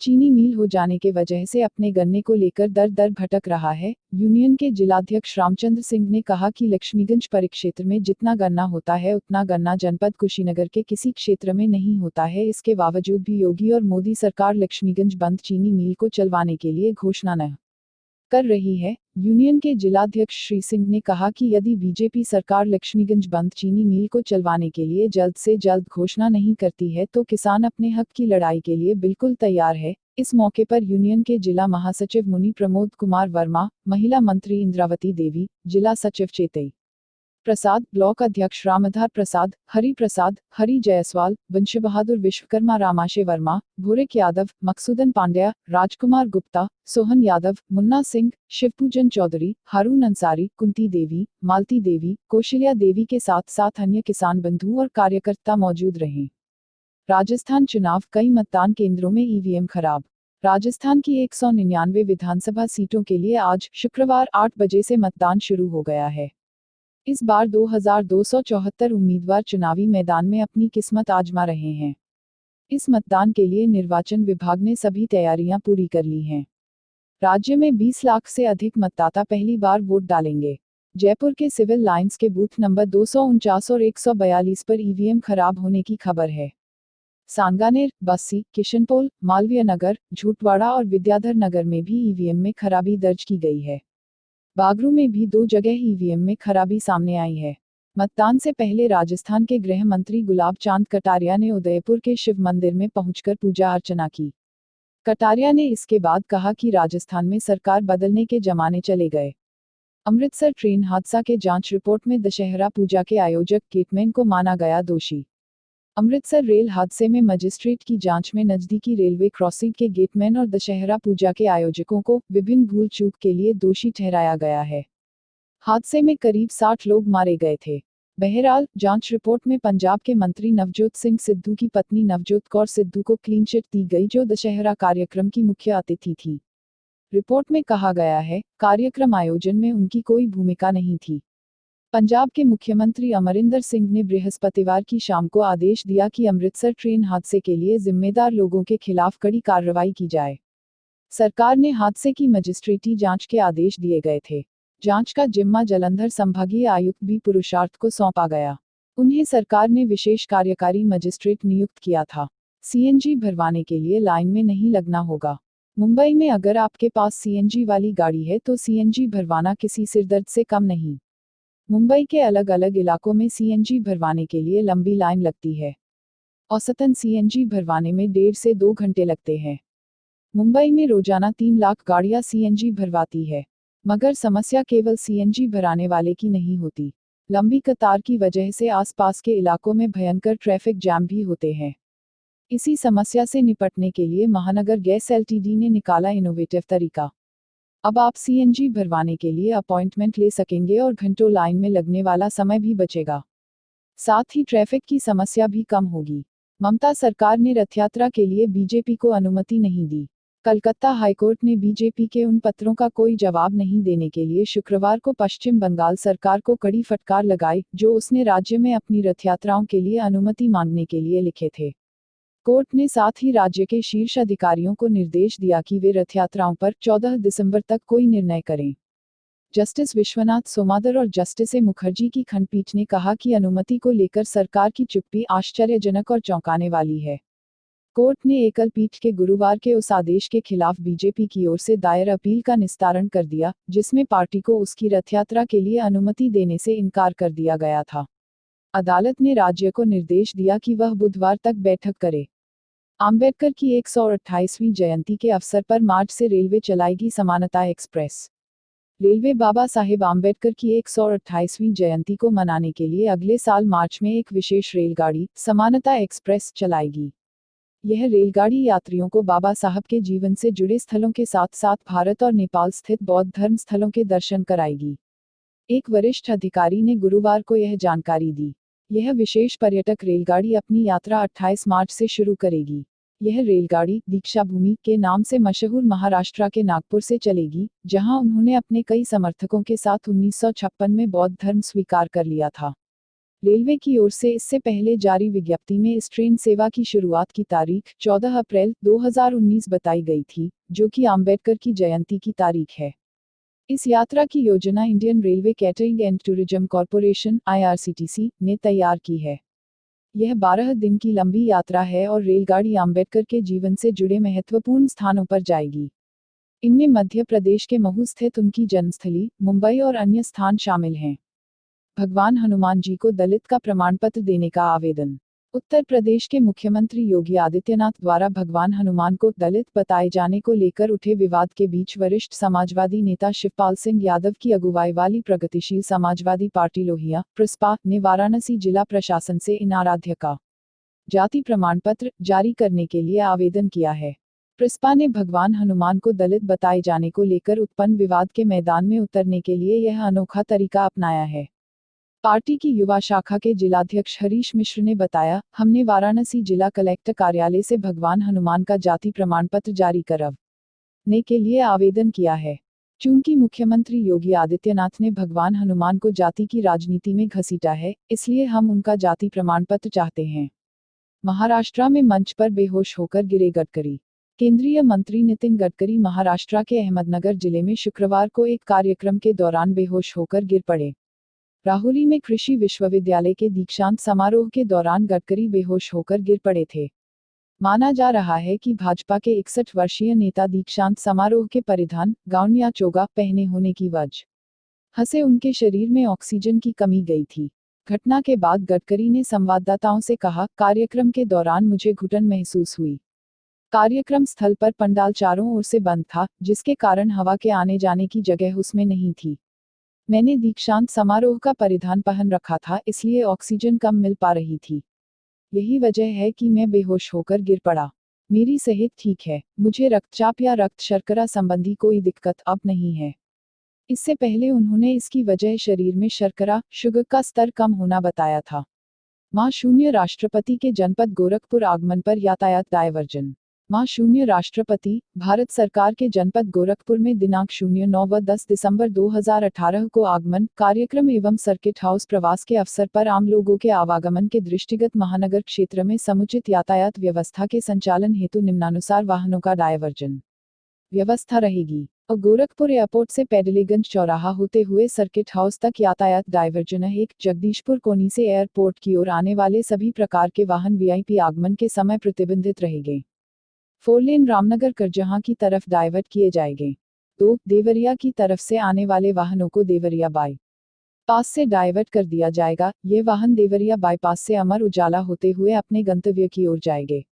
चीनी मिल हो जाने के वजह से अपने गन्ने को लेकर दर दर भटक रहा है। यूनियन के जिलाध्यक्ष रामचंद्र सिंह ने कहा कि लक्ष्मीगंज परिक्षेत्र में जितना गन्ना होता है उतना गन्ना जनपद कुशीनगर के किसी क्षेत्र में नहीं होता है। इसके बावजूद भी योगी और मोदी सरकार लक्ष्मीगंज बंद चीनी मिल को चलवाने के लिए घोषणा न कर रही है, यूनियन के जिलाध्यक्ष श्री सिंह ने कहा कि यदि बीजेपी सरकार लक्ष्मीगंज बंद चीनी मिल को चलवाने के लिए जल्द से जल्द घोषणा नहीं करती है तो किसान अपने हक की लड़ाई के लिए बिल्कुल तैयार है। इस मौके पर यूनियन के जिला महासचिव मुनि प्रमोद कुमार वर्मा, महिला मंत्री इंद्रावती देवी, जिला सचिव चेतई प्रसाद, ब्लॉक अध्यक्ष रामधार प्रसाद, हरि प्रसाद, हरि जायसवाल, वंश बहादुर विश्वकर्मा, रामाशे वर्मा, भूरिक यादव, मकसूदन पांड्या, राजकुमार गुप्ता, सोहन यादव, मुन्ना सिंह, शिवपूजन चौधरी, हारून अंसारी, कुंती देवी, मालती देवी, कौशल्या देवी के साथ साथ अन्य किसान बंधु और कार्यकर्ता मौजूद रहे। राजस्थान चुनाव, कई मतदान केंद्रों में ईवीएम खराब। राजस्थान की 199 विधानसभा सीटों के लिए आज शुक्रवार 8 बजे से मतदान शुरू हो गया है। इस बार 2274 उम्मीदवार चुनावी मैदान में अपनी किस्मत आजमा रहे हैं। इस मतदान के लिए निर्वाचन विभाग ने सभी तैयारियां पूरी कर ली हैं। राज्य में 20 लाख से अधिक मतदाता पहली बार वोट डालेंगे। जयपुर के सिविल लाइंस के बूथ नंबर 249 और 142 पर ईवीएम खराब होने की खबर है। सांगानेर, बस्सी, किशनपोल, मालवीय नगर, झूटवाड़ा और विद्याधर नगर में भी ईवीएम में खराबी दर्ज की गई है। बागरू में भी 2 जगह ईवीएम में खराबी सामने आई है। मतदान से पहले राजस्थान के गृह मंत्री गुलाब चांद कटारिया ने उदयपुर के शिव मंदिर में पहुंचकर पूजा अर्चना की। कटारिया ने इसके बाद कहा कि राजस्थान में सरकार बदलने के जमाने चले गए। अमृतसर ट्रेन हादसा के जांच रिपोर्ट में दशहरा पूजा के आयोजक गेटमैन को माना गया दोषी। अमृतसर रेल हादसे में मजिस्ट्रेट की जांच में नजदीकी रेलवे क्रॉसिंग के गेटमैन और दशहरा पूजा के आयोजकों को विभिन्न भूल चूक के लिए दोषी ठहराया गया है। हादसे में करीब 60 लोग मारे गए थे। बहरहाल, जांच रिपोर्ट में पंजाब के मंत्री नवजोत सिंह सिद्धू की पत्नी नवजोत कौर सिद्धू को क्लीन चिट दी गई, जो दशहरा कार्यक्रम की मुख्य अतिथि थी। रिपोर्ट में कहा गया है, कार्यक्रम आयोजन में उनकी कोई भूमिका नहीं थी। पंजाब के मुख्यमंत्री अमरिंदर सिंह ने बृहस्पतिवार की शाम को आदेश दिया कि अमृतसर ट्रेन हादसे के लिए जिम्मेदार लोगों के खिलाफ कड़ी कार्रवाई की जाए। सरकार ने हादसे की मजिस्ट्रेटी जांच के आदेश दिए गए थे। जांच का जिम्मा जालंधर संभागीय आयुक्त बी पुरुषार्थ को सौंपा गया। उन्हें सरकार ने विशेष कार्यकारी मजिस्ट्रेट नियुक्त किया था। सीएनजी भरवाने के लिए लाइन में नहीं लगना होगा। मुंबई में अगर आपके पास सीएनजी वाली गाड़ी है तो सीएनजी भरवाना किसी सिरदर्द से कम नहीं। मुंबई के अलग अलग इलाकों में सीएनजी भरवाने के लिए लंबी लाइन लगती है। औसतन सीएनजी भरवाने में 1.5 से 2 घंटे लगते हैं। मुंबई में रोजाना 3 लाख गाड़ियां सीएनजी भरवाती है। मगर समस्या केवल सीएनजी भराने वाले की नहीं होती। लंबी कतार की वजह से आसपास के इलाकों में भयंकर ट्रैफिक जैम भी होते हैं। इसी समस्या से निपटने के लिए महानगर गैस एलटीडी ने निकाला इनोवेटिव तरीका। अब आप सीएनजी भरवाने के लिए अपॉइंटमेंट ले सकेंगे और घंटों लाइन में लगने वाला समय भी बचेगा। साथ ही ट्रैफिक की समस्या भी कम होगी। ममता सरकार ने रथ यात्रा के लिए बीजेपी को अनुमति नहीं दी। कलकत्ता हाईकोर्ट ने बीजेपी के उन पत्रों का कोई जवाब नहीं देने के लिए शुक्रवार को पश्चिम बंगाल सरकार को कड़ी फटकार लगाई, जो उसने राज्य में अपनी रथ यात्राओं के लिए अनुमति मांगने के लिए लिखे थे। कोर्ट ने साथ ही राज्य के शीर्ष अधिकारियों को निर्देश दिया कि वे रथ यात्राओं पर 14 दिसंबर तक कोई निर्णय करें। जस्टिस विश्वनाथ सोमादर और जस्टिस ए मुखर्जी की खंडपीठ ने कहा कि अनुमति को लेकर सरकार की चुप्पी आश्चर्यजनक और चौंकाने वाली है। कोर्ट ने एकल पीठ के गुरुवार के उस आदेश के खिलाफ बीजेपी की ओर से दायर अपील का निस्तारण कर दिया, जिसमें पार्टी को उसकी रथ यात्रा के लिए अनुमति देने से इनकार कर दिया गया था। अदालत ने राज्य को निर्देश दिया कि वह बुधवार तक बैठक करे। आम्बेडकर की 128वीं जयंती के अवसर पर मार्च से रेलवे चलाएगी समानता एक्सप्रेस। रेलवे बाबा साहेब आम्बेडकर की 128वीं जयंती को मनाने के लिए अगले साल मार्च में एक विशेष रेलगाड़ी, समानता एक्सप्रेस, चलाएगी। यह रेलगाड़ी यात्रियों को बाबा साहब के जीवन से जुड़े स्थलों के साथ साथ भारत और नेपाल स्थित बौद्ध धर्म स्थलों के दर्शन कराएगी। एक वरिष्ठ अधिकारी ने गुरुवार को यह जानकारी दी। यह विशेष पर्यटक रेलगाड़ी अपनी यात्रा 28 मार्च से शुरू करेगी। यह रेलगाड़ी दीक्षा भूमि के नाम से मशहूर महाराष्ट्र के नागपुर से चलेगी, जहां उन्होंने अपने कई समर्थकों के साथ 1956 में बौद्ध धर्म स्वीकार कर लिया था। रेलवे की ओर से इससे पहले जारी विज्ञप्ति में इस ट्रेन सेवा की शुरुआत की तारीख 14 अप्रैल 2019 बताई गई थी, जो कि आम्बेडकर की जयंती की तारीख है। इस यात्रा की योजना Indian railway catering and tourism corporation (IRCTC) ने तैयार की है। यह 12 दिन की लंबी यात्रा है और रेलगाड़ी आम्बेडकर के जीवन से जुड़े महत्वपूर्ण स्थानों पर जाएगी। इनमें मध्य प्रदेश के महू स्थित उनकी जन्मस्थली, मुंबई और अन्य स्थान शामिल हैं। भगवान हनुमान जी को दलित का प्रमाण पत्र देने का आवेदन। उत्तर प्रदेश के मुख्यमंत्री योगी आदित्यनाथ द्वारा भगवान हनुमान को दलित बताए जाने को लेकर उठे विवाद के बीच वरिष्ठ समाजवादी नेता शिवपाल सिंह यादव की अगुवाई वाली प्रगतिशील समाजवादी पार्टी लोहिया प्रसपा ने वाराणसी जिला प्रशासन से इन आराध्य का जाति प्रमाण पत्र जारी करने के लिए आवेदन किया है। प्रसपा ने भगवान हनुमान को दलित बताए जाने को लेकर उत्पन्न विवाद के मैदान में उतरने के लिए यह अनोखा तरीका अपनाया है। पार्टी की युवा शाखा के जिलाध्यक्ष हरीश मिश्र ने बताया, हमने वाराणसी जिला कलेक्टर कार्यालय से भगवान हनुमान का जाति प्रमाण पत्र जारी करवाने के लिए आवेदन किया है। चूंकि मुख्यमंत्री योगी आदित्यनाथ ने भगवान हनुमान को जाति की राजनीति में घसीटा है, इसलिए हम उनका जाति प्रमाण पत्र चाहते हैं। महाराष्ट्र में मंच पर बेहोश होकर गिरे गडकरी। केंद्रीय मंत्री नितिन गडकरी महाराष्ट्र के अहमदनगर जिले में शुक्रवार को एक कार्यक्रम के दौरान बेहोश होकर गिर पड़े। राहुरी में कृषि विश्वविद्यालय के दीक्षांत समारोह के दौरान गडकरी बेहोश होकर गिर पड़े थे। माना जा रहा है कि भाजपा के 61 वर्षीय नेता दीक्षांत समारोह के परिधान गाउन या चोगा पहने होने की वजह से उनके शरीर में ऑक्सीजन की कमी गई थी। घटना के बाद गडकरी ने संवाददाताओं से कहा, कार्यक्रम के दौरान मुझे घुटन महसूस हुई। कार्यक्रम स्थल पर पंडाल चारों ओर से बंद था, जिसके कारण हवा के आने जाने की जगह उसमें नहीं थी। मैंने दीक्षांत समारोह का परिधान पहन रखा था, इसलिए ऑक्सीजन कम मिल पा रही थी। यही वजह है कि मैं बेहोश होकर गिर पड़ा। मेरी सेहत ठीक है, मुझे रक्तचाप या रक्त शर्करा संबंधी कोई दिक्कत अब नहीं है। इससे पहले उन्होंने इसकी वजह शरीर में शर्करा शुगर का स्तर कम होना बताया था। मां शून्य राष्ट्रपति के जनपद गोरखपुर आगमन पर यातायात डायवर्जन। मां शून्य राष्ट्रपति भारत सरकार के जनपद गोरखपुर में दिनांक 09 व 10 दिसंबर 2018 को आगमन कार्यक्रम एवं सर्किट हाउस प्रवास के अवसर पर आम लोगों के आवागमन के दृष्टिगत महानगर क्षेत्र में समुचित यातायात व्यवस्था के संचालन हेतु निम्नानुसार वाहनों का डायवर्जन व्यवस्था रहेगी। और गोरखपुर एयरपोर्ट से पैडलीगंज चौराहा होते हुए सर्किट हाउस तक यातायात डायवर्जन 1 जगदीशपुर कोनी से एयरपोर्ट की ओर आने वाले सभी प्रकार के वाहन वीआईपी आगमन के समय प्रतिबंधित रहेंगे। 4 लेन रामनगर करजहां की तरफ डाइवर्ट किए जाएंगे। 2 देवरिया की तरफ से आने वाले वाहनों को देवरिया बाईपास से डाइवर्ट कर दिया जाएगा। ये वाहन देवरिया बाईपास से अमर उजाला होते हुए अपने गंतव्य की ओर जाएंगे।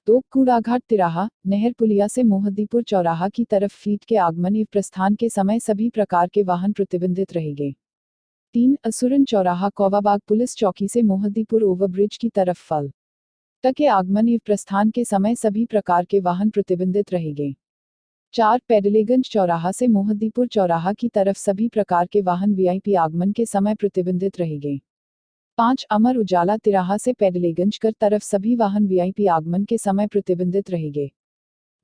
2 कूड़ाघाट तिराहा नहर पुलिया से मोहद्दीपुर चौराहा की तरफ फ्लीट के आगमन एवं प्रस्थान के समय सभी प्रकार के वाहन प्रतिबंधित रहेंगे। 3 असुरन चौराहा कौवाबाग पुलिस चौकी से मोहद्दीपुर ओवरब्रिज की तरफ फल तक के आगमन एवं प्रस्थान के समय सभी प्रकार के वाहन प्रतिबंधित रहेंगे। 4 पैडलीगंज चौराहा से मोहद्दीपुर चौराहा की तरफ सभी प्रकार के वाहन वीआईपी आगमन के समय प्रतिबंधित रहेंगे। 5 अमर उजाला तिराहा से पैडलीगंज कर तरफ सभी वाहन वीआईपी आगमन के समय प्रतिबंधित रहेंगे।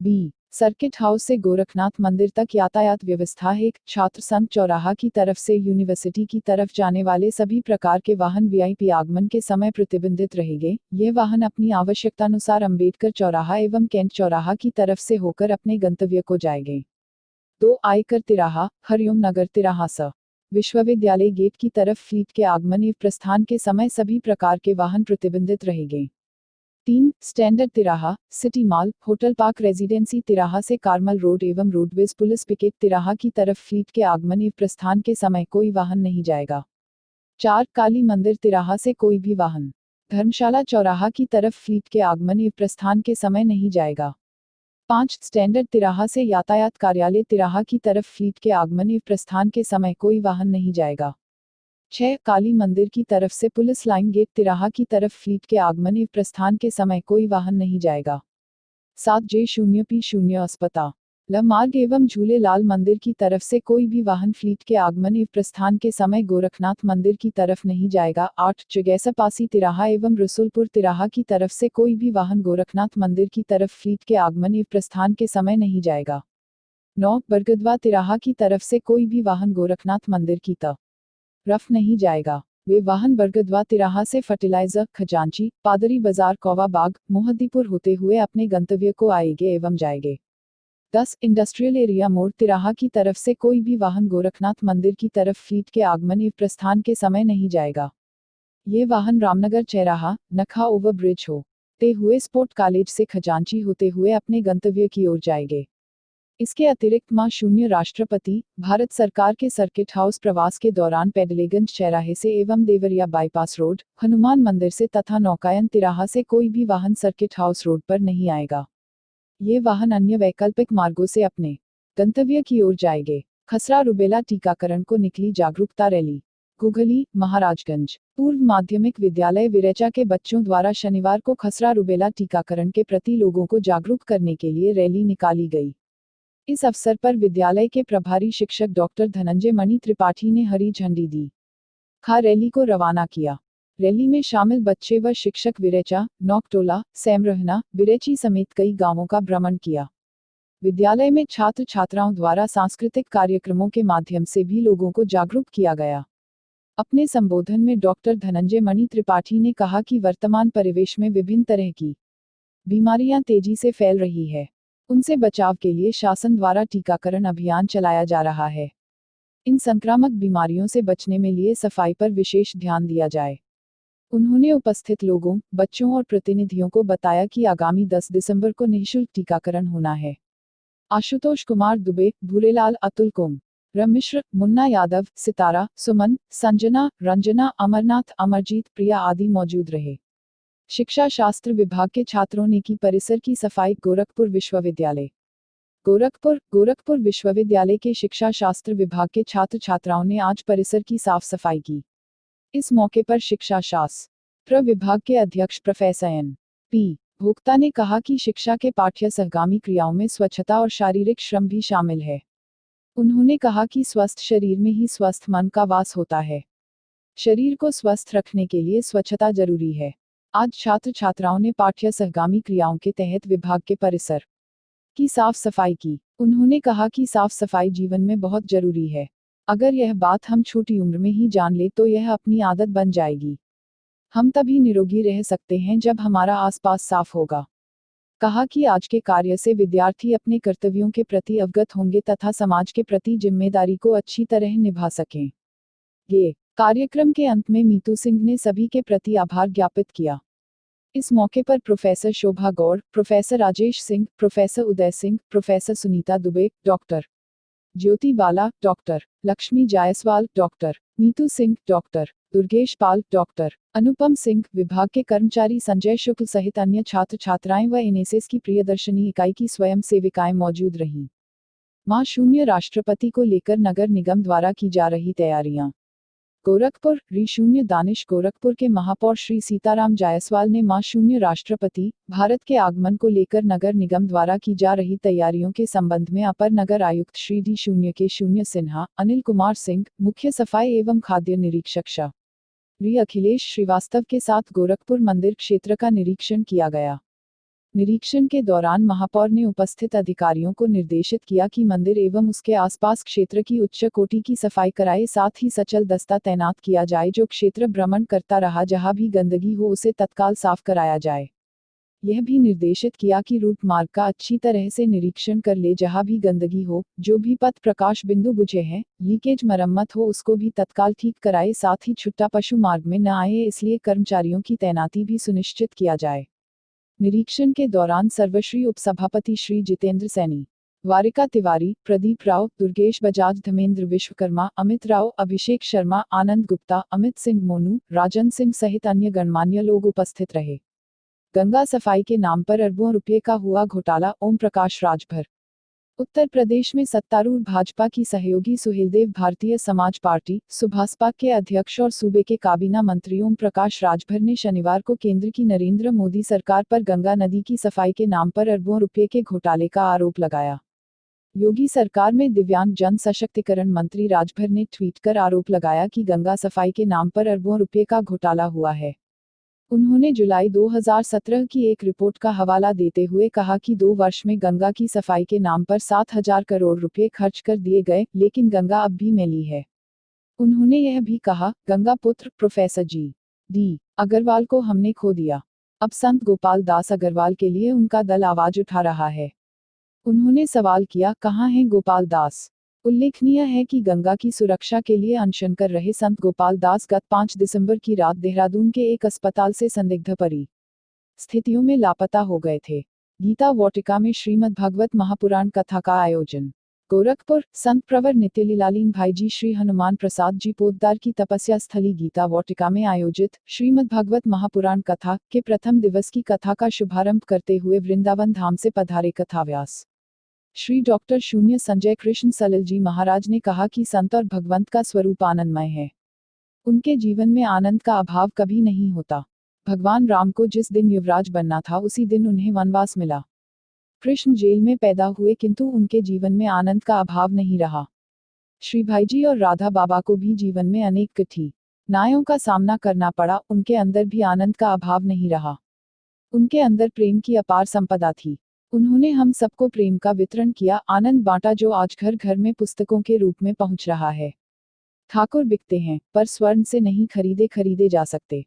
बी सर्किट हाउस से गोरखनाथ मंदिर तक यातायात व्यवस्था 1 छात्र संघ चौराहा की तरफ से यूनिवर्सिटी की तरफ जाने वाले सभी प्रकार के वाहन वीआईपी आगमन के समय प्रतिबंधित रहेंगे। ये वाहन अपनी आवश्यकतानुसार अंबेडकर चौराहा एवं कैंट चौराहा की तरफ से होकर अपने गंतव्य को जाएंगे। 2 आयकर तिराहा हरिओम नगर तिराहा स विश्वविद्यालय गेट की तरफ फ्लीट के आगमन एवं प्रस्थान के समय सभी प्रकार के वाहन प्रतिबंधित रहेंगे। 3 स्टैंडर्ड तिराहा city mall hotel park residency तिराहा से कार्मल रोड एवं रोडवेज पुलिस पिकेट तिराहा की तरफ फ्लीट के आगमन एवं प्रस्थान के समय कोई वाहन नहीं जाएगा। 4 काली मंदिर तिराहा से कोई भी वाहन धर्मशाला चौराहा की तरफ फ्लीट के आगमन एवं प्रस्थान के समय नहीं जाएगा। 5 स्टैंडर्ड तिराहा से यातायात कार्यालय तिराहा की तरफ फ्लीट के आगमन एवं प्रस्थान के समय कोई वाहन नहीं जाएगा। 6 काली मंदिर की तरफ से पुलिस लाइन गेट तिराहा की तरफ फ्लीट के आगमन एवं प्रस्थान के समय कोई वाहन नहीं जाएगा। 7 J0P0 अस्पताल मार्ग एवं झूलेलाल मंदिर की तरफ से कोई भी वाहन फ्लीट के आगमन एवं प्रस्थान के समय गोरखनाथ मंदिर की तरफ नहीं जाएगा। 8 जगैसापासी तिराहा एवं रसुलपुर तिराहा की तरफ से कोई भी वाहन गोरखनाथ मंदिर की तरफ फ्लीट के आगमन एवं प्रस्थान के समय नहीं जाएगा। 9 बरगदवा तिराहा की तरफ से कोई भी वाहन गोरखनाथ मंदिर की तरफ नहीं जाएगा। वे वाहन बरगदवा तिराहा से फर्टिलाइजर खजांची पादरी बाजार कौवा बाग मोहद्दीपुर होते हुए अपने गंतव्य को आएंगे एवं जाएंगे। 10 इंडस्ट्रियल एरिया मोड़ तिराहा की तरफ से कोई भी वाहन गोरखनाथ मंदिर की तरफ फ्लीट के आगमन एवं प्रस्थान के समय नहीं जाएगा। ये वाहन रामनगर चौराहा नखा ओवरब्रिज होते हुए स्पोर्ट कॉलेज से खजांची होते हुए अपने गंतव्य की ओर जाएंगे। इसके अतिरिक्त मां शून्य राष्ट्रपति भारत सरकार के सर्किट हाउस प्रवास के दौरान पैडलेगंज चौराहे से एवं देवरिया बाईपास रोड, हनुमान मंदिर से तथा नौकायन तिराहा से कोई भी वाहन सर्किट हाउस रोड पर नहीं आएगा। ये वाहन अन्य वैकल्पिक मार्गों से अपने गंतव्य की ओर जाएंगे। खसरा रुबेला टीकाकरण को निकली जागरूकता रैली। गुगली, महाराजगंज। पूर्व माध्यमिक विद्यालय विरेचा के बच्चों द्वारा शनिवार को खसरा रुबेला टीकाकरण के प्रति लोगों को जागरूक करने के लिए रैली निकाली गई। इस अवसर पर विद्यालय के प्रभारी शिक्षक डॉक्टर धनंजय मणि त्रिपाठी ने हरी झंडी दी खा रैली को रवाना किया। रैली में शामिल बच्चे व शिक्षक विरेचा, नौकटोला, सैमरहना, बिरेची समेत कई गांवों का भ्रमण किया। विद्यालय में छात्र छात्राओं द्वारा सांस्कृतिक कार्यक्रमों के माध्यम से भी लोगों को जागरूक किया गया। अपने संबोधन में डॉक्टर धनंजय मणि त्रिपाठी ने कहा कि वर्तमान परिवेश में विभिन्न तरह की बीमारियां तेजी से फैल रही है। उनसे बचाव के लिए शासन द्वारा टीकाकरण अभियान चलाया जा रहा है। इन संक्रामक बीमारियों से बचने में लिए सफाई पर विशेष ध्यान दिया जाए। उन्होंने उपस्थित लोगों, बच्चों और प्रतिनिधियों को बताया कि आगामी 10 दिसंबर को निःशुल्क टीकाकरण होना है। आशुतोष कुमार दुबे, भूरेलाल, अतुल कुमार मिश्र, मुन्ना यादव, सितारा, सुमन, संजना, रंजना, अमरनाथ, अमरजीत, प्रिया आदि मौजूद रहे। शिक्षा शास्त्र विभाग के छात्रों ने की परिसर की सफाई। गोरखपुर विश्वविद्यालय। गोरखपुर विश्वविद्यालय के शिक्षा शास्त्र विभाग के छात्र छात्राओं ने आज परिसर की साफ सफाई की। इस मौके पर शिक्षा शास्त्र विभाग के अध्यक्ष प्रोफेसर N.P. भोक्ता ने कहा कि शिक्षा के पाठ्य सहगामी क्रियाओं में स्वच्छता और शारीरिक श्रम भी शामिल है। उन्होंने कहा कि स्वस्थ शरीर में ही स्वस्थ मन का वास होता है। शरीर को स्वस्थ रखने के लिए स्वच्छता जरूरी है। आज छात्र छात्राओं ने पाठ्य सहगामी क्रियाओं के तहत विभाग के परिसर की साफ सफाई की। उन्होंने कहा कि साफ सफाई जीवन में बहुत जरूरी है। अगर यह बात हम छोटी उम्र में ही जान ले तो यह अपनी आदत बन जाएगी। हम तभी निरोगी रह सकते हैं जब हमारा आसपास साफ होगा। कहा कि आज के कार्य से विद्यार्थी अपने कर्तव्यों के प्रति अवगत होंगे तथा समाज के प्रति जिम्मेदारी को अच्छी तरह निभा सकें। ये कार्यक्रम के अंत में मीतू सिंह ने सभी के प्रति आभार ज्ञापित किया। इस मौके पर professor Shobha Gaur, professor Rajesh Singh, professor Uday Singh, professor Sunita Dubey, doctor Jyoti Bala, doctor Lakshmi Jaiswal, doctor Meetu Singh, doctor Durgesh Pal, doctor Anupam Singh, विभाग के कर्मचारी संजय शुक्ल सहित अन्य छात्र छात्राएं व एनएसएस की प्रियदर्शनी इकाई की स्वयं सेविकाएं मौजूद रहीं। मां शून्य राष्ट्रपति को लेकर नगर निगम द्वारा की जा रही तैयारियां। गोरखपुर। री-शून्य दानिश। गोरखपुर के महापौर श्री सीताराम जायसवाल ने मां शून्य राष्ट्रपति भारत के आगमन को लेकर नगर निगम द्वारा की जा रही तैयारियों के संबंध में अपर नगर आयुक्त श्री डी-शून्य के शून्य सिन्हा, अनिल कुमार सिंह, मुख्य सफाई एवं खाद्य निरीक्षक श्री अखिलेश श्रीवास्तव के साथ गोरखपुर मंदिर क्षेत्र का निरीक्षण किया गया। निरीक्षण के दौरान महापौर ने उपस्थित अधिकारियों को निर्देशित किया कि मंदिर एवं उसके आसपास क्षेत्र की उच्च कोटि की सफाई कराए, साथ ही सचल दस्ता तैनात किया जाए जो क्षेत्र भ्रमण करता रहा जहां भी गंदगी हो उसे तत्काल साफ कराया जाए। यह भी निर्देशित किया कि रूट मार्ग का अच्छी तरह से निरीक्षण कर ले, जहां भी गंदगी हो, जो भी पथ प्रकाश बिंदु बुझे हैं, लीकेज मरम्मत हो उसको भी तत्काल ठीक कराए, साथ ही छुट्टा पशु मार्ग में न आए इसलिए कर्मचारियों की तैनाती भी सुनिश्चित किया जाए। निरीक्षण के दौरान सर्वश्री उपसभापति श्री जितेंद्र सैनी, वारिका तिवारी, प्रदीप राव, दुर्गेश बजाज, धर्मेंद्र विश्वकर्मा, अमित राव, अभिषेक शर्मा, आनंद गुप्ता, अमित सिंह मोनू, राजन सिंह सहित अन्य गणमान्य लोग उपस्थित रहे। गंगा सफाई के नाम पर अरबों रुपये का हुआ घोटाला। ओम प्रकाश राजभर। उत्तर प्रदेश में सत्तारूढ़ भाजपा की सहयोगी सुहेलदेव भारतीय समाज पार्टी सुभासपा के अध्यक्ष और सूबे के काबीना मंत्री ओम प्रकाश राजभर ने शनिवार को केंद्र की नरेंद्र मोदी सरकार पर गंगा नदी की सफाई के नाम पर अरबों रुपये के घोटाले का आरोप लगाया। योगी सरकार में दिव्यांग जन सशक्तिकरण मंत्री राजभर ने ट्वीट कर आरोप लगाया कि गंगा सफाई के नाम पर अरबों रुपये का घोटाला हुआ है। उन्होंने जुलाई 2017 की एक रिपोर्ट का हवाला देते हुए कहा कि 2 वर्ष में गंगा की सफाई के नाम पर 7,000 करोड़ रुपए खर्च कर दिए गए, लेकिन गंगा अब भी मैली है। उन्होंने यह भी कहा, गंगा पुत्र प्रोफेसर जी.डी. अग्रवाल को हमने खो दिया। अब संत गोपाल दास अग्रवाल के लिए उनका दल आवाज उठा रहा है। उन्होंने सवाल किया, कहाँ हैं गोपाल दास? उल्लेखनीय है कि गंगा की सुरक्षा के लिए अनशन कर रहे संत गोपाल दास गत 5 दिसंबर की रात देहरादून के एक अस्पताल से संदिग्ध परिस्थितियों में लापता हो गए थे। गीता वाटिका में श्रीमद् भागवत महापुराण कथा का आयोजन। गोरखपुर, संत प्रवर नित्यलीलालीन भाईजी श्री हनुमान प्रसाद जी पोद्दार की तपस्या स्थली गीता वाटिका में आयोजित श्रीमद् भागवत महापुराण कथा के प्रथम दिवस की कथा का शुभारंभ करते हुए वृंदावन धाम से पधारे कथाव्यास श्री डॉक्टर शून्य संजय कृष्ण सलिल जी महाराज ने कहा कि संत और भगवंत का स्वरूप आनंदमय है। उनके जीवन में आनंद का अभाव कभी नहीं होता। भगवान राम को जिस दिन युवराज बनना था उसी दिन उन्हें वनवास मिला। कृष्ण जेल में पैदा हुए किंतु उनके जीवन में आनंद का अभाव नहीं रहा। श्री भाईजी और राधा बाबा को भी जीवन में अनेक कठिनाइयों का सामना करना पड़ा, उनके अंदर भी आनंद का अभाव नहीं रहा। उनके अंदर प्रेम की अपार संपदा थी। उन्होंने हम सबको प्रेम का वितरण किया, आनंद बांटा, जो आज घर घर में पुस्तकों के रूप में पहुंच रहा है। ठाकुर बिकते हैं पर स्वर्ण से नहीं खरीदे जा सकते।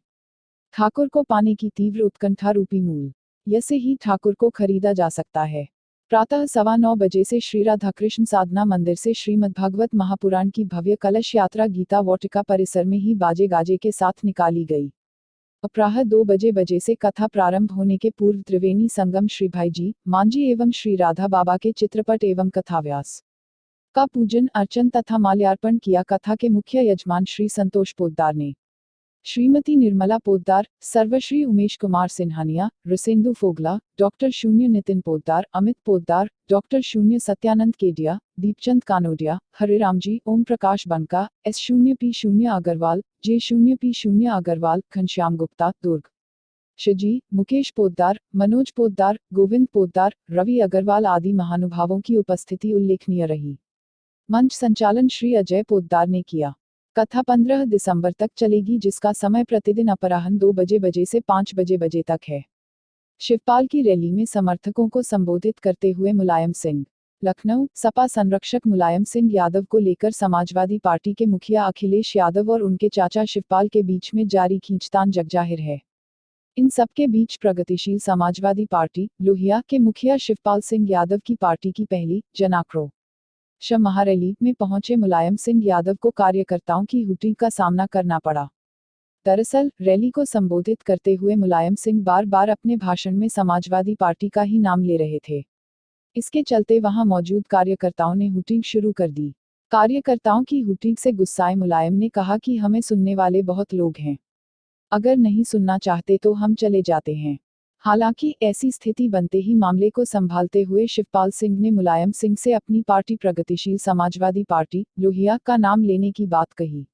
ठाकुर को पाने की तीव्र उत्कंठा रूपी मूल यसे ही ठाकुर को खरीदा जा सकता है। प्रातः 9:15 बजे से श्री राधा कृष्ण साधना मंदिर से श्रीमद् भागवत महापुराण की भव्य कलश यात्रा गीता वाटिका परिसर में ही बाजे गाजे के साथ निकाली गई। अपराह 2 बजे से कथा प्रारंभ होने के पूर्व त्रिवेणी संगम श्री भाईजी, मांझी एवं श्री राधा बाबा के चित्रपट एवं कथाव्यास का पूजन अर्चन तथा माल्यार्पण किया। कथा के मुख्य यजमान श्री संतोष पोद्दार ने, श्रीमती निर्मला पोद्दार, सर्वश्री उमेश कुमार सिन्हानिया, रुसेंदु फोगला, डॉक्टर शून्य नितिन पोद्दार, अमित पोद्दार, डॉक्टर शून्य सत्यानंद केडिया, दीपचंद कानोडिया, हरिराम जी, ओम प्रकाश बनका, S0P0 अग्रवाल, J0P0 अग्रवाल, घनश्याम गुप्ता, दुर्ग शजी, मुकेश पोद्दार, मनोज पोद्दार, गोविंद पोद्दार, रवि अग्रवाल आदि महानुभावों की उपस्थिति उल्लेखनीय रही। मंच संचालन श्री अजय पोद्दार ने किया। कथा 15 दिसंबर तक चलेगी, जिसका समय प्रतिदिन अपराह्न 2 बजे से 5 बजे तक है। शिवपाल की रैली में समर्थकों को संबोधित करते हुए मुलायम सिंह, लखनऊ, सपा संरक्षक मुलायम सिंह यादव को लेकर समाजवादी पार्टी के मुखिया अखिलेश यादव और उनके चाचा शिवपाल के बीच में जारी खींचतान जगजाहिर है। इन सबके बीच प्रगतिशील समाजवादी पार्टी लोहिया के मुखिया शिवपाल सिंह यादव की पार्टी की पहली जनाक्रोश महारैली में पहुंचे मुलायम सिंह यादव को कार्यकर्ताओं की हुटिंग का सामना करना पड़ा। दरअसल रैली को संबोधित करते हुए मुलायम सिंह बार बार अपने भाषण में समाजवादी पार्टी का ही नाम ले रहे थे। इसके चलते वहां मौजूद कार्यकर्ताओं ने हुटिंग शुरू कर दी। कार्यकर्ताओं की हुटिंग से गुस्साए मुलायम ने कहा कि हमें सुनने वाले बहुत लोग हैं, अगर नहीं सुनना चाहते तो हम चले जाते हैं। हालांकि ऐसी स्थिति बनते ही मामले को संभालते हुए शिवपाल सिंह ने मुलायम सिंह से अपनी पार्टी प्रगतिशील समाजवादी पार्टी लोहिया का नाम लेने की बात कही,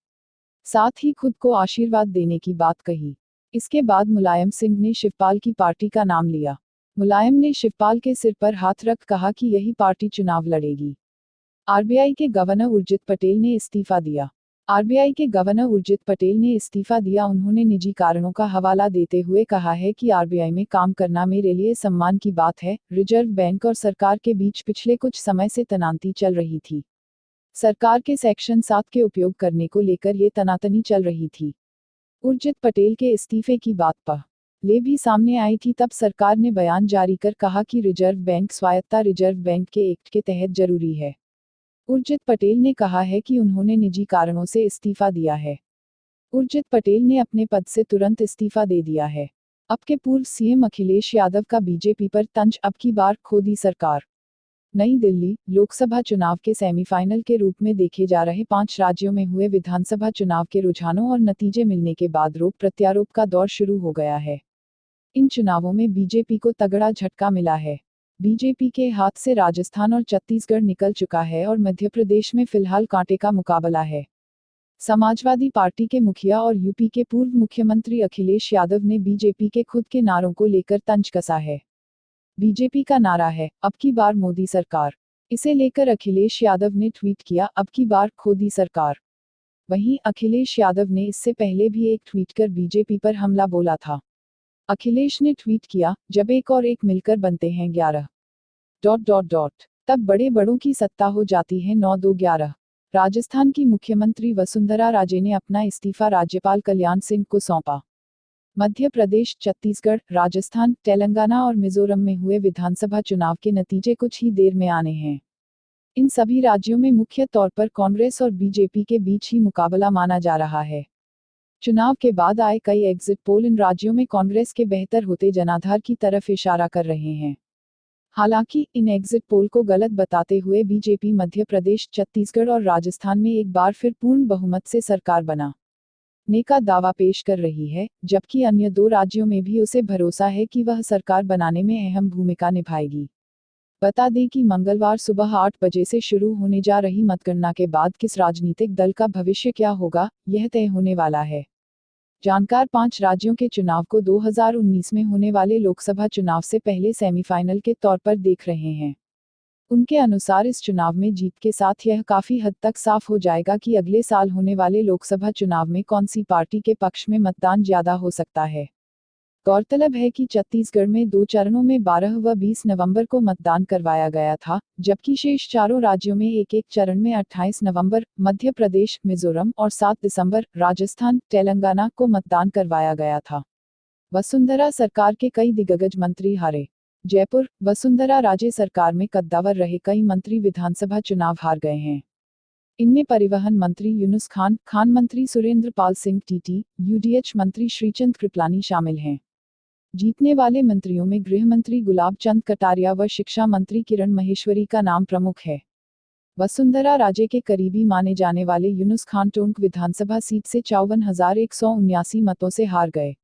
साथ ही खुद को आशीर्वाद देने की बात कही। इसके बाद मुलायम सिंह ने शिवपाल की पार्टी का नाम लिया। मुलायम ने शिवपाल के सिर पर हाथ रख कहा कि यही पार्टी चुनाव लड़ेगी। आरबीआई के गवर्नर उर्जित पटेल ने इस्तीफा दिया। आरबीआई के गवर्नर उर्जित पटेल ने इस्तीफा दिया। उन्होंने निजी कारणों का हवाला देते हुए कहा है कि आरबीआई में काम करना मेरे लिए सम्मान की बात है। रिजर्व बैंक और सरकार के बीच पिछले कुछ समय से तनातनी चल रही थी। सरकार के सेक्शन 7 के उपयोग करने को लेकर ये तनातनी चल रही थी। उर्जित पटेल के इस्तीफे की बात पहले भी सामने आई थी। तब सरकार ने बयान जारी कर कहा कि रिजर्व बैंक स्वायत्तता रिजर्व बैंक के एक्ट के तहत जरूरी है। उर्जित पटेल ने कहा है कि उन्होंने निजी कारणों से इस्तीफा दिया है। उर्जित पटेल ने अपने पद से तुरंत इस्तीफा दे दिया है। अब के पूर्व सीएम अखिलेश यादव का बीजेपी पर तंज, अब की बार खोदी सरकार। नई दिल्ली, लोकसभा चुनाव के सेमीफाइनल के रूप में देखे जा रहे 5 राज्यों में हुए विधानसभा चुनाव के रुझानों और नतीजे मिलने के बाद आरोप प्रत्यारोप का दौर शुरू हो गया है। इन चुनावों में बीजेपी को तगड़ा झटका मिला है। बीजेपी के हाथ से राजस्थान और छत्तीसगढ़ निकल चुका है और मध्य प्रदेश में फिलहाल कांटे का मुकाबला है। समाजवादी पार्टी के मुखिया और यूपी के पूर्व मुख्यमंत्री अखिलेश यादव ने बीजेपी के खुद के नारों को लेकर तंज कसा है। बीजेपी का नारा है, अब की बार मोदी सरकार। इसे लेकर अखिलेश यादव ने ट्वीट किया, अब की बार खोदी सरकार। वहीं अखिलेश यादव ने इससे पहले भी एक ट्वीट कर बीजेपी पर हमला बोला था। अखिलेश ने ट्वीट किया, जब एक और एक मिलकर बनते हैं 11... तब बड़े बड़ों की सत्ता हो जाती है 9-2-11। राजस्थान की मुख्यमंत्री वसुंधरा राजे ने अपना इस्तीफा राज्यपाल कल्याण सिंह को सौंपा। मध्य प्रदेश, छत्तीसगढ़, राजस्थान, तेलंगाना और मिजोरम में हुए विधानसभा चुनाव के नतीजे कुछ ही देर में आने हैं। इन सभी राज्यों में मुख्य तौर पर कांग्रेस और बीजेपी के बीच ही मुकाबला माना जा रहा है। चुनाव के बाद आए कई एग्जिट पोल इन राज्यों में कांग्रेस के बेहतर होते जनाधार की तरफ इशारा कर रहे हैं। हालांकि इन एग्जिट पोल को गलत बताते हुए बीजेपी मध्य प्रदेश, छत्तीसगढ़ और राजस्थान में एक बार फिर पूर्ण बहुमत से सरकार बनाने का दावा पेश कर रही है, जबकि अन्य 2 राज्यों में भी उसे भरोसा है कि वह सरकार बनाने में अहम भूमिका निभाएगी। बता दें कि मंगलवार सुबह 8 बजे से शुरू होने जा रही मतगणना के बाद किस राजनीतिक दल का भविष्य क्या होगा, यह तय होने वाला है। जानकार 5 राज्यों के चुनाव को 2019 में होने वाले लोकसभा चुनाव से पहले सेमीफाइनल के तौर पर देख रहे हैं। उनके अनुसार इस चुनाव में जीत के साथ यह काफी हद तक साफ हो जाएगा कि अगले साल होने वाले लोकसभा चुनाव में कौन सी पार्टी के पक्ष में मतदान ज्यादा हो सकता है। गौरतलब है कि छत्तीसगढ़ में 2 चरणों में 12 व 20 नवंबर को मतदान करवाया गया था, जबकि शेष चारों राज्यों में एक चरण में 28 नवंबर, मध्य प्रदेश, मिजोरम और 7 दिसंबर, राजस्थान, तेलंगाना को मतदान करवाया गया था। वसुंधरा सरकार के कई दिग्गज मंत्री हारे। जयपुर, वसुंधरा राजे सरकार में कद्दावर रहे कई मंत्री विधानसभा चुनाव हार गए हैं। इनमें परिवहन मंत्री यूनुस खान, खान मंत्री सुरेंद्र पाल सिंह टीटी, यूडीएच मंत्री श्रीचंद कृपलानी शामिल हैं। जीतने वाले मंत्रियों में गृह मंत्री गुलाब चंद कटारिया व शिक्षा मंत्री किरण महेश्वरी का नाम प्रमुख है। वसुंधरा राजे के करीबी माने जाने वाले यूनुस खान टोंक विधानसभा सीट से 54,179 मतों से हार गए।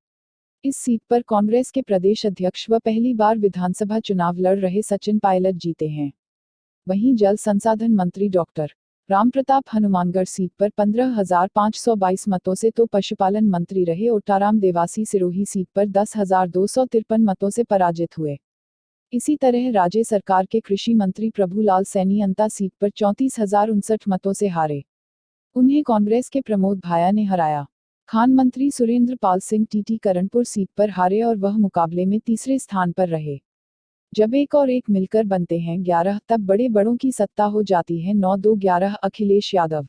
इस सीट पर कांग्रेस के प्रदेश अध्यक्ष व पहली बार विधानसभा चुनाव लड़ रहे सचिन पायलट जीते हैं। वहीं जल संसाधन मंत्री डॉक्टर रामप्रताप हनुमानगढ़ सीट पर 15,522 मतों से तो पशुपालन मंत्री रहे ओटाराम देवासी सिरोही सीट पर 10,253 मतों से पराजित हुए। इसी तरह राज्य सरकार के कृषि मंत्री प्रभुलाल सैनी अंता सीट पर 34,059 मतों से हारे। उन्हें कांग्रेस के प्रमोद भाया ने हराया। खान मंत्री सुरेंद्र पाल सिंह टीटी करणपुर सीट पर हारे और वह मुकाबले में तीसरे स्थान पर रहे। जब एक और एक मिलकर बनते हैं 11, तब बड़े बड़ों की सत्ता हो जाती है 9-2-11। अखिलेश यादव।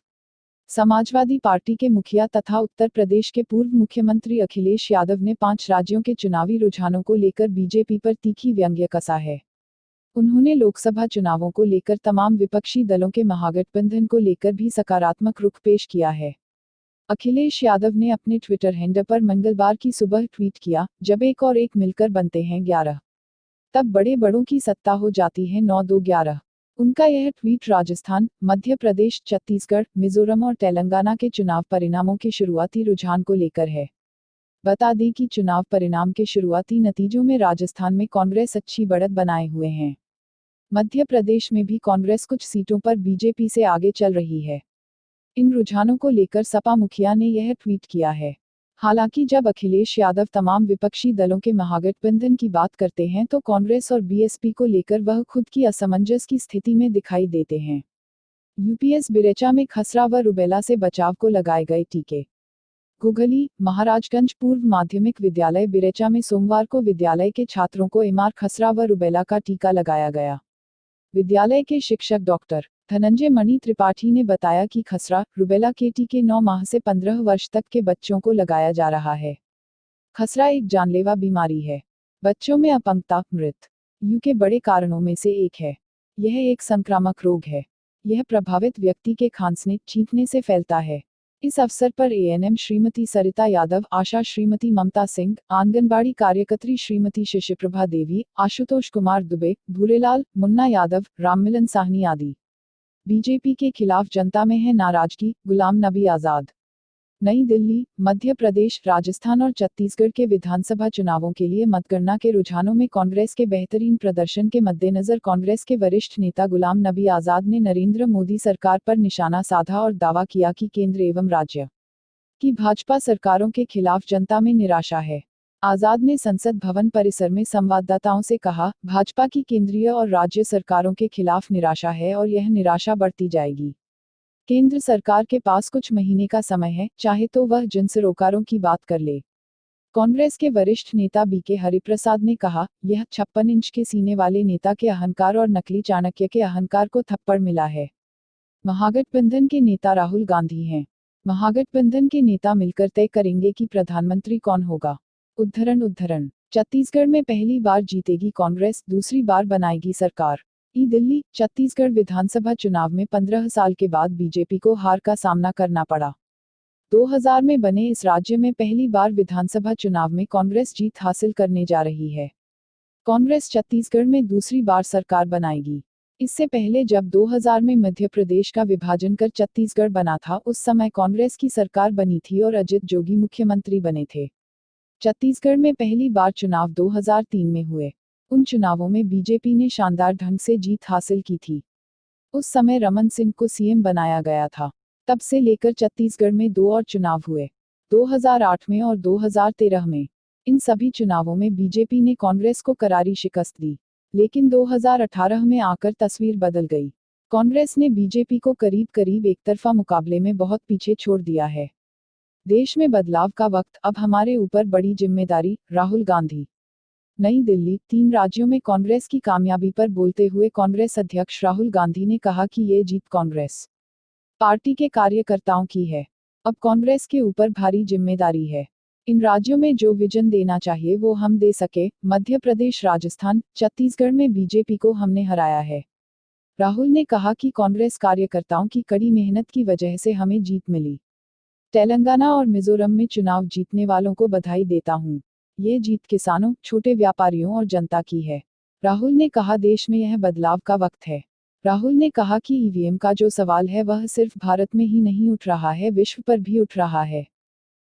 समाजवादी पार्टी के मुखिया तथा उत्तर प्रदेश के पूर्व मुख्यमंत्री अखिलेश यादव ने 5 राज्यों के चुनावी रुझानों को लेकर बीजेपी पर तीखी व्यंग्य कसा है। उन्होंने लोकसभा चुनावों को लेकर तमाम विपक्षी दलों के महागठबंधन को लेकर भी सकारात्मक रुख पेश किया है। अखिलेश यादव ने अपने ट्विटर हैंडल पर मंगलवार की सुबह ट्वीट किया, जब एक और एक मिलकर बनते हैं 11, तब बड़े बड़ों की सत्ता हो जाती है 9-2-11। उनका यह ट्वीट राजस्थान, मध्य प्रदेश, छत्तीसगढ़, मिजोरम और तेलंगाना के चुनाव परिणामों के शुरुआती रुझान को लेकर है। बता दें कि चुनाव परिणाम के शुरुआती नतीजों में राजस्थान में कांग्रेस अच्छी बढ़त बनाए हुए हैं। मध्य प्रदेश में भी कांग्रेस कुछ सीटों पर बीजेपी से आगे चल रही है। इन रुझानों को लेकर सपा मुखिया ने यह ट्वीट किया है। हालांकि जब अखिलेश यादव तमाम विपक्षी दलों के महागठबंधन की बात करते हैं तो कांग्रेस और बीएसपी को लेकर वह खुद की असमंजस की स्थिति में दिखाई देते हैं। यूपीएस बिरेचा में खसरा व रुबेला से बचाव को लगाए गए टीके। घुघली, महाराजगंज पूर्व माध्यमिक विद्यालय बिरेचा में सोमवार को विद्यालय के छात्रों को एमआर खसरा व रुबेला का टीका लगाया गया। विद्यालय के शिक्षक डॉक्टर धनंजय मणि त्रिपाठी ने बताया कि खसरा, रुबेला के टीके 9 माह से 15 वर्ष तक के बच्चों को लगाया जा रहा है। खसरा एक जानलेवा बीमारी है। बच्चों में अपंगता, मृत्यु के बड़े कारणों में से एक है। यह एक संक्रामक रोग है। यह प्रभावित व्यक्ति के खांसने, छींकने से फैलता है। इस अवसर पर एएनएम श्रीमती सरिता यादव, आशा श्रीमती ममता सिंह, आंगनबाड़ी कार्यकर्त्री श्रीमती शिशिप्रभा देवी, आशुतोष कुमार दुबे, भूरेलाल, मुन्ना यादव, राममिलन साहनी आदि। बीजेपी के खिलाफ जनता में है नाराजगी, गुलाम नबी आजाद। नई दिल्ली, मध्य प्रदेश, राजस्थान और छत्तीसगढ़ के विधानसभा चुनावों के लिए मतगणना के रुझानों में कांग्रेस के बेहतरीन प्रदर्शन के मद्देनजर कांग्रेस के वरिष्ठ नेता गुलाम नबी आजाद ने नरेंद्र मोदी सरकार पर निशाना साधा और दावा किया कि केंद्र एवं राज्य की भाजपा सरकारों के खिलाफ जनता में निराशा है। आजाद ने संसद भवन परिसर में संवाददाताओं से कहा, भाजपा की केंद्रीय और राज्य सरकारों के खिलाफ निराशा है और यह निराशा बढ़ती जाएगी। केंद्र सरकार के पास कुछ महीने का समय है, चाहे तो वह जनसरोकारों की बात कर ले। कांग्रेस के वरिष्ठ नेता बीके हरिप्रसाद ने कहा, यह 56 इंच के सीने वाले नेता के अहंकार और नकली चाणक्य के अहंकार को थप्पड़ मिला है। महागठबंधन के नेता राहुल गांधी हैं। महागठबंधन के नेता मिलकर तय करेंगे कि प्रधानमंत्री कौन होगा। उद्धरण छत्तीसगढ़ में पहली बार जीतेगी कांग्रेस, दूसरी बार बनाएगी सरकार। दिल्ली, छत्तीसगढ़ विधानसभा चुनाव में 15 साल के बाद बीजेपी को हार का सामना करना पड़ा। 2000 में बने इस राज्य में पहली बार विधानसभा चुनाव में कांग्रेस जीत हासिल करने जा रही है। कांग्रेस छत्तीसगढ़ में दूसरी बार सरकार बनाएगी। इससे पहले जब 2000 में मध्य प्रदेश का विभाजन कर छत्तीसगढ़ बना था, उस समय कांग्रेस की सरकार बनी थी और अजित जोगी मुख्यमंत्री बने थे। छत्तीसगढ़ में पहली बार चुनाव 2003 में हुए। उन चुनावों में बीजेपी ने शानदार ढंग से जीत हासिल की थी। उस समय रमन सिंह को सीएम बनाया गया था। तब से लेकर छत्तीसगढ़ में 2 और चुनाव हुए, 2008 में और 2013 में। इन सभी चुनावों में बीजेपी ने कांग्रेस को करारी शिकस्त दी, लेकिन 2018 में आकर तस्वीर बदल गई। कांग्रेस ने बीजेपी को करीब करीब एकतरफा मुकाबले में बहुत पीछे छोड़ दिया है। देश में बदलाव का वक्त, अब हमारे ऊपर बड़ी जिम्मेदारी। राहुल गांधी। नई दिल्ली। 3 राज्यों में कांग्रेस की कामयाबी पर बोलते हुए कांग्रेस अध्यक्ष राहुल गांधी ने कहा कि ये जीत कांग्रेस पार्टी के कार्यकर्ताओं की है। अब कांग्रेस के ऊपर भारी जिम्मेदारी है। इन राज्यों में जो विजन देना चाहिए वो हम दे सके। मध्य प्रदेश, राजस्थान, छत्तीसगढ़ में बीजेपी को हमने हराया है। राहुल ने कहा कि कांग्रेस कार्यकर्ताओं की कड़ी मेहनत की वजह से हमें जीत मिली। तेलंगाना और मिजोरम में चुनाव जीतने वालों को बधाई देता हूं। ये जीत किसानों, छोटे व्यापारियों और जनता की है। राहुल ने कहा देश में यह बदलाव का वक्त है। राहुल ने कहा कि ईवीएम का जो सवाल है वह सिर्फ भारत में ही नहीं उठ रहा है, विश्व पर भी उठ रहा है।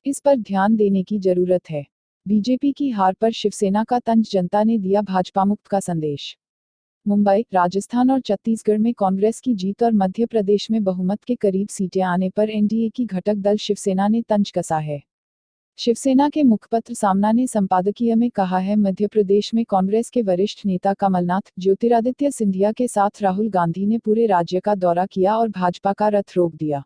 इस पर ध्यान देने की जरूरत है। बीजेपी की हार पर शिवसेना का तंज, जनता ने दिया भाजपा मुक्त का संदेश। मुंबई, राजस्थान और छत्तीसगढ़ में कांग्रेस की जीत और मध्य प्रदेश में बहुमत के करीब सीटें आने पर एनडीए की घटक दल शिवसेना ने तंज कसा है। शिवसेना के मुखपत्र सामना ने संपादकीय में कहा है, मध्य प्रदेश में कांग्रेस के वरिष्ठ नेता कमलनाथ, ज्योतिरादित्य सिंधिया के साथ राहुल गांधी ने पूरे राज्य का दौरा किया और भाजपा का रथ रोक दिया।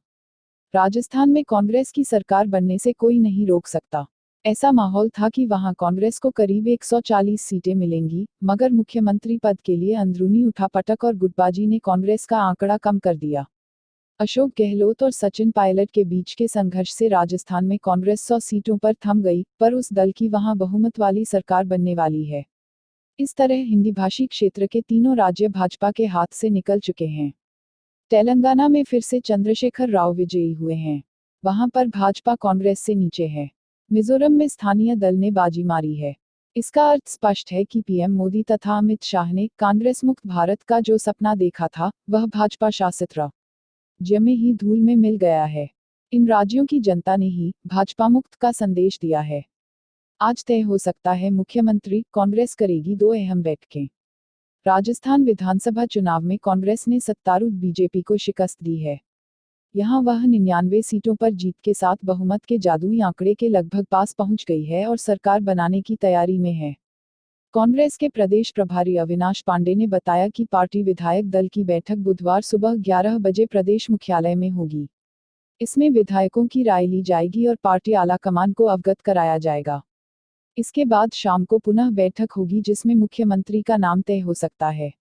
राजस्थान में कांग्रेस की सरकार बनने से कोई नहीं रोक सकता। ऐसा माहौल था कि वहां कांग्रेस को करीब 140 सीटें मिलेंगी, मगर मुख्यमंत्री पद के लिए अंदरूनी उठापटक और गुटबाजी ने कांग्रेस का आंकड़ा कम कर दिया। अशोक गहलोत और सचिन पायलट के बीच के संघर्ष से राजस्थान में कांग्रेस 100 सीटों पर थम गई, पर उस दल की वहां बहुमत वाली सरकार बनने वाली है। इस तरह हिंदी भाषी क्षेत्र के तीनों राज्य भाजपा के हाथ से निकल चुके हैं। तेलंगाना में फिर से चंद्रशेखर राव विजयी हुए हैं। वहां पर भाजपा कांग्रेस से नीचे है। मिजोरम में स्थानीय दल ने बाजी मारी है। इसका अर्थ स्पष्ट है कि पीएम मोदी तथा अमित शाह ने कांग्रेस मुक्त भारत का जो सपना देखा था, वह भाजपा शासित राज्य में ही धूल में मिल गया है। इन राज्यों की जनता ने ही भाजपा मुक्त का संदेश दिया है। आज तय हो सकता है मुख्यमंत्री। कांग्रेस करेगी 2 अहम बैठकें। राजस्थान विधानसभा चुनाव में कांग्रेस ने सत्तारूढ़ बीजेपी को शिकस्त दी है। यहां वह 99 सीटों पर जीत के साथ बहुमत के जादुई आंकड़े के लगभग पास पहुंच गई है और सरकार बनाने की तैयारी में है। कांग्रेस के प्रदेश प्रभारी अविनाश पांडे ने बताया कि पार्टी विधायक दल की बैठक बुधवार सुबह 11 बजे प्रदेश मुख्यालय में होगी। इसमें विधायकों की राय ली जाएगी और पार्टी आलाकमान को अवगत कराया जाएगा। इसके बाद शाम को पुनः बैठक होगी जिसमें मुख्यमंत्री का नाम तय हो सकता है।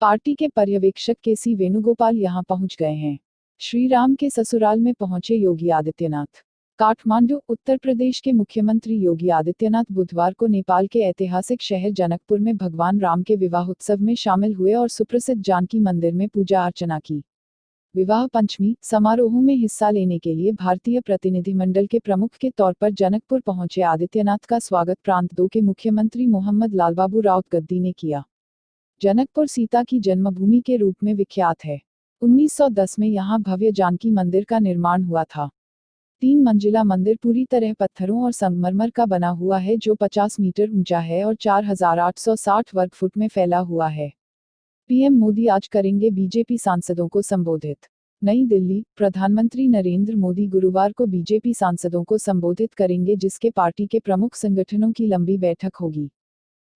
पार्टी के पर्यवेक्षक के.सी. वेणुगोपाल यहां पहुंच गए हैं। श्री राम के ससुराल में पहुंचे योगी आदित्यनाथ। काठमांडू, उत्तर प्रदेश के मुख्यमंत्री योगी आदित्यनाथ बुधवार को नेपाल के ऐतिहासिक शहर जनकपुर में भगवान राम के विवाह उत्सव में शामिल हुए और सुप्रसिद्ध जानकी मंदिर में पूजा अर्चना की। विवाह पंचमी समारोहों में हिस्सा लेने के लिए भारतीय प्रतिनिधिमंडल के प्रमुख के तौर पर जनकपुर पहुंचे आदित्यनाथ का स्वागत प्रांत 2 के मुख्यमंत्री मोहम्मद लालबाबू राउत गद्दी ने किया। जनकपुर सीता की जन्मभूमि के रूप में विख्यात है। 1910 में यहां भव्य जानकी मंदिर का निर्माण हुआ था। 3 मंजिला मंदिर पूरी तरह पत्थरों और संगमरमर का बना हुआ है, जो 50 मीटर ऊंचा है और 4860 वर्ग फुट में फैला हुआ है। पीएम मोदी आज करेंगे बीजेपी सांसदों को संबोधित। नई दिल्ली, प्रधानमंत्री नरेंद्र मोदी गुरुवार को बीजेपी सांसदों को संबोधित करेंगे, जिसके पार्टी के प्रमुख संगठनों की लंबी बैठक होगी।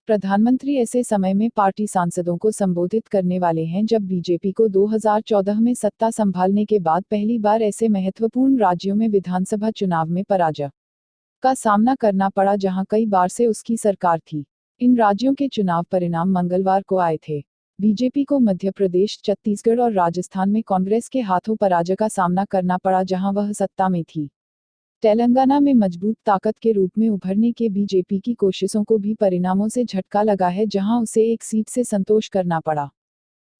प्रधानमंत्री ऐसे समय में पार्टी सांसदों को संबोधित करने वाले हैं जब बीजेपी को 2014 में सत्ता संभालने के बाद पहली बार ऐसे महत्वपूर्ण राज्यों में विधानसभा चुनाव में पराजय का सामना करना पड़ा जहां कई बार से उसकी सरकार थी। इन राज्यों के चुनाव परिणाम मंगलवार को आए थे। बीजेपी को मध्य प्रदेश, छत्तीसगढ़ और राजस्थान में कांग्रेस के हाथों पराजय का सामना करना पड़ा जहां वह सत्ता में थी। तेलंगाना में मजबूत ताकत के रूप में उभरने के बीजेपी की कोशिशों को भी परिणामों से झटका लगा है, जहां उसे एक सीट से संतोष करना पड़ा।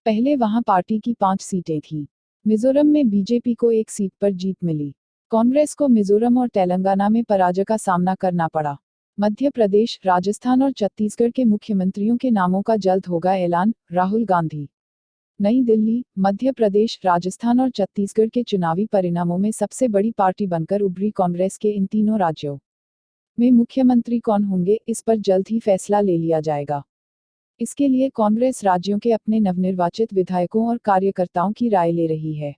पहले वहां पार्टी की 5 सीटें थीं। मिजोरम में बीजेपी को 1 सीट पर जीत मिली। कांग्रेस को मिजोरम और तेलंगाना में पराजय का सामना करना पड़ा। मध्य प्रदेश, राजस्थान और छत्तीसगढ़ के मुख्यमंत्रियों के नामों का जल्द होगा ऐलान, राहुल गांधी। नई दिल्ली, मध्य प्रदेश, राजस्थान और छत्तीसगढ़ के चुनावी परिणामों में सबसे बड़ी पार्टी बनकर उभरी कांग्रेस के इन तीनों राज्यों में मुख्यमंत्री कौन होंगे, इस पर जल्द ही फैसला ले लिया जाएगा। इसके लिए कांग्रेस राज्यों के अपने नवनिर्वाचित विधायकों और कार्यकर्ताओं की राय ले रही है।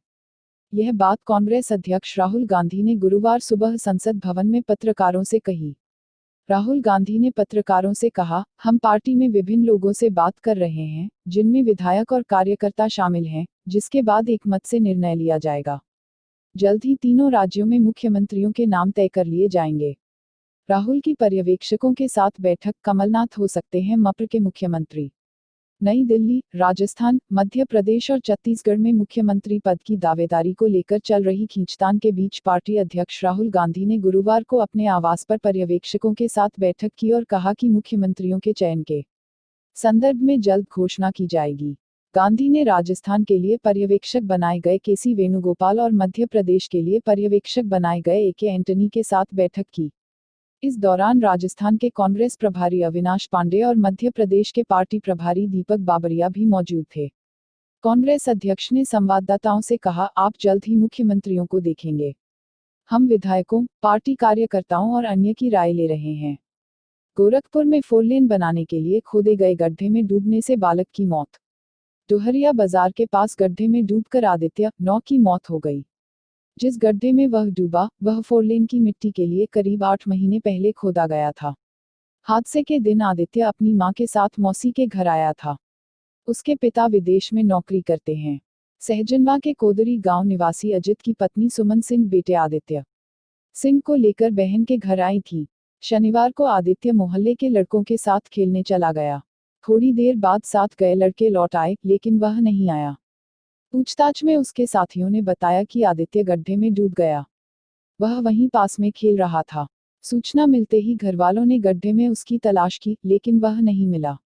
यह बात कांग्रेस अध्यक्ष राहुल गांधी ने गुरुवार सुबह संसद भवन में पत्रकारों से कही। राहुल गांधी ने पत्रकारों से कहा, हम पार्टी में विभिन्न लोगों से बात कर रहे हैं, जिनमें विधायक और कार्यकर्ता शामिल हैं, जिसके बाद एक मत से निर्णय लिया जाएगा। जल्द ही तीनों राज्यों में मुख्यमंत्रियों के नाम तय कर लिए जाएंगे। राहुल की पर्यवेक्षकों के साथ बैठक, कमलनाथ हो सकते हैं मप्र के मुख्यमंत्री। नई दिल्ली, राजस्थान, मध्य प्रदेश और छत्तीसगढ़ में मुख्यमंत्री पद की दावेदारी को लेकर चल रही खींचतान के बीच पार्टी अध्यक्ष राहुल गांधी ने गुरुवार को अपने आवास पर पर्यवेक्षकों के साथ बैठक की और कहा कि मुख्यमंत्रियों के चयन के संदर्भ में जल्द घोषणा की जाएगी। गांधी ने राजस्थान के लिए पर्यवेक्षक बनाए गए केसी वेणुगोपाल और मध्य प्रदेश के लिए पर्यवेक्षक बनाए गए AK एंटनी के साथ बैठक की। इस दौरान राजस्थान के कांग्रेस प्रभारी अविनाश पांडे और मध्य प्रदेश के पार्टी प्रभारी दीपक बाबरिया भी मौजूद थे। कांग्रेस अध्यक्ष ने संवाददाताओं से कहा, आप जल्द ही मुख्यमंत्रियों को देखेंगे। हम विधायकों, पार्टी कार्यकर्ताओं और अन्य की राय ले रहे हैं। गोरखपुर में 4 लेन बनाने के लिए खोदे गए गड्ढे में डूबने से बालक की मौत। डोहरिया बाजार के पास गड्ढे में डूबकर आदित्य, 9 की मौत हो गई। जिस गड्ढे में वह डूबा, वह 4 लेन की मिट्टी के लिए करीब 8 महीने पहले खोदा गया था। हादसे के दिन आदित्य अपनी मां के साथ मौसी के घर आया था। उसके पिता विदेश में नौकरी करते हैं। सहजनवा के कोदरी गांव निवासी अजित की पत्नी सुमन सिंह बेटे आदित्य सिंह को लेकर बहन के घर आई थी। शनिवार को आदित्य मोहल्ले के लड़कों के साथ खेलने चला गया। थोड़ी देर बाद साथ गए लड़के लौट आए, लेकिन वह नहीं आया। पूछताछ में उसके साथियों ने बताया कि आदित्य गड्ढे में डूब गया। वह वहीं पास में खेल रहा था। सूचना मिलते ही घरवालों ने गड्ढे में उसकी तलाश की, लेकिन वह नहीं मिला।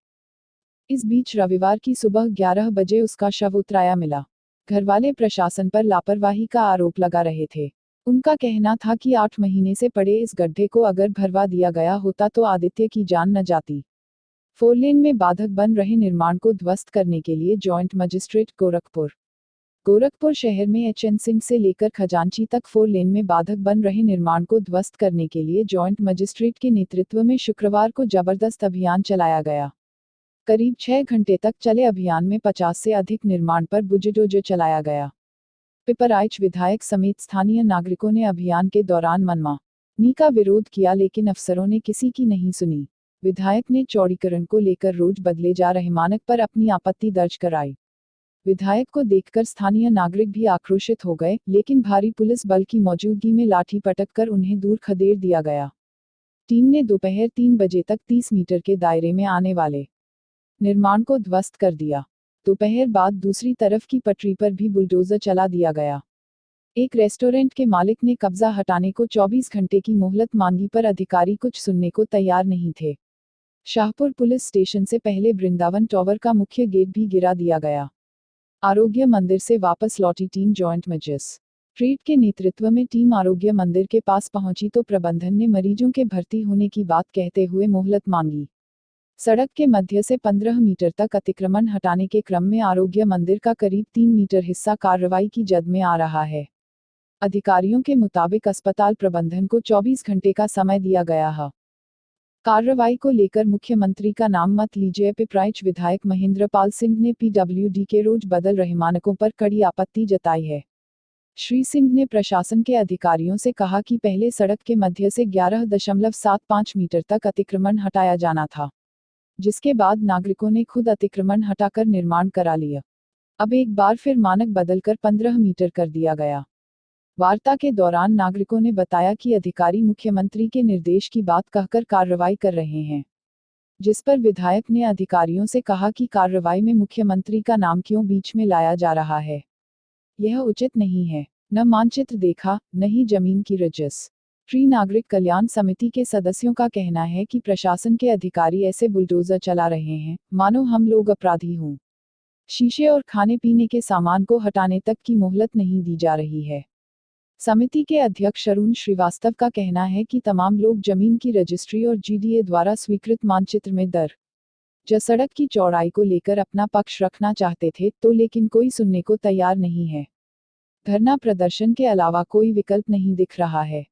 इस बीच रविवार की सुबह 11 बजे उसका शव उतराया मिला। घरवाले प्रशासन पर लापरवाही का आरोप लगा रहे थे। उनका कहना था कि 8 महीने से पड़े इस गड्ढे को अगर भरवा दिया गया होता तो आदित्य की जान न जाती। 4 लेन में बाधक बन रहे निर्माण को ध्वस्त करने के लिए जॉइंट मजिस्ट्रेट गोरखपुर शहर में HN सिंह से लेकर खजांची तक 4 लेन में बाधक बन रहे निर्माण को ध्वस्त करने के लिए जॉइंट मजिस्ट्रेट के नेतृत्व में शुक्रवार को जबरदस्त अभियान चलाया गया। करीब 6 घंटे तक चले अभियान में 50 से अधिक निर्माण पर बुलडोजर चलाया गया। पिपराइच विधायक समेत स्थानीय नागरिकों ने अभियान के दौरान मनमानी का विरोध किया, लेकिन अफसरों ने किसी की नहीं सुनी। विधायक ने चौड़ीकरण को लेकर रोज बदले जा रहे मानक पर अपनी आपत्ति दर्ज कराई। विधायक को देखकर स्थानीय नागरिक भी आक्रोशित हो गए, लेकिन भारी पुलिस बल की मौजूदगी में लाठी पटक कर उन्हें दूर खदेड़ दिया गया। टीम ने दोपहर 3 बजे तक 30 मीटर के दायरे में आने वाले निर्माण को ध्वस्त कर दिया। दोपहर बाद दूसरी तरफ की पटरी पर भी बुलडोजर चला दिया गया। एक रेस्टोरेंट के मालिक ने कब्जा हटाने को 24 घंटे की मोहलत मांगी, पर अधिकारी कुछ सुनने को तैयार नहीं थे। शाहपुर पुलिस स्टेशन से पहले वृंदावन टावर का मुख्य गेट भी गिरा दिया गया। आरोग्य मंदिर से वापस लौटी टीम जॉइंट मजिस्ट्रेट के नेतृत्व में टीम आरोग्य मंदिर के पास पहुंची तो प्रबंधन ने मरीजों के भर्ती होने की बात कहते हुए मोहलत मांगी। सड़क के मध्य से 15 मीटर तक अतिक्रमण हटाने के क्रम में आरोग्य मंदिर का करीब 3 मीटर हिस्सा कार्रवाई की जद में आ रहा है। अधिकारियों के मुताबिक अस्पताल प्रबंधन को 24 घंटे का समय दिया गया है। कार्रवाई को लेकर मुख्यमंत्री का नाम मत लीजिए। पिपराइच विधायक महेंद्रपाल सिंह ने PWD के रोज बदल रहे मानकों पर कड़ी आपत्ति जताई है। श्री सिंह ने प्रशासन के अधिकारियों से कहा कि पहले सड़क के मध्य से 11.75 मीटर तक अतिक्रमण हटाया जाना था, जिसके बाद नागरिकों ने खुद अतिक्रमण हटाकर निर्माण करा लिया। अब एक बार फिर मानक बदलकर 15 मीटर कर दिया गया। वार्ता के दौरान नागरिकों ने बताया कि अधिकारी मुख्यमंत्री के निर्देश की बात कहकर कार्रवाई कर रहे हैं, जिस पर विधायक ने अधिकारियों से कहा कि कार्रवाई में मुख्यमंत्री का नाम क्यों बीच में लाया जा रहा है, यह उचित नहीं है। न मानचित्र देखा, न ही जमीन की रजिस्ट्री। नागरिक कल्याण समिति के सदस्यों का कहना है कि प्रशासन के अधिकारी ऐसे बुलडोजर चला रहे हैं मानो हम लोग अपराधी हों। शीशे और खाने पीने के सामान को हटाने तक की मोहलत नहीं दी जा रही है। समिति के अध्यक्ष अरुण श्रीवास्तव का कहना है कि तमाम लोग जमीन की रजिस्ट्री और जीडीए द्वारा स्वीकृत मानचित्र में दर्ज सड़क की चौड़ाई को लेकर अपना पक्ष रखना चाहते थे तो लेकिन कोई सुनने को तैयार नहीं है। धरना प्रदर्शन के अलावा कोई विकल्प नहीं दिख रहा है।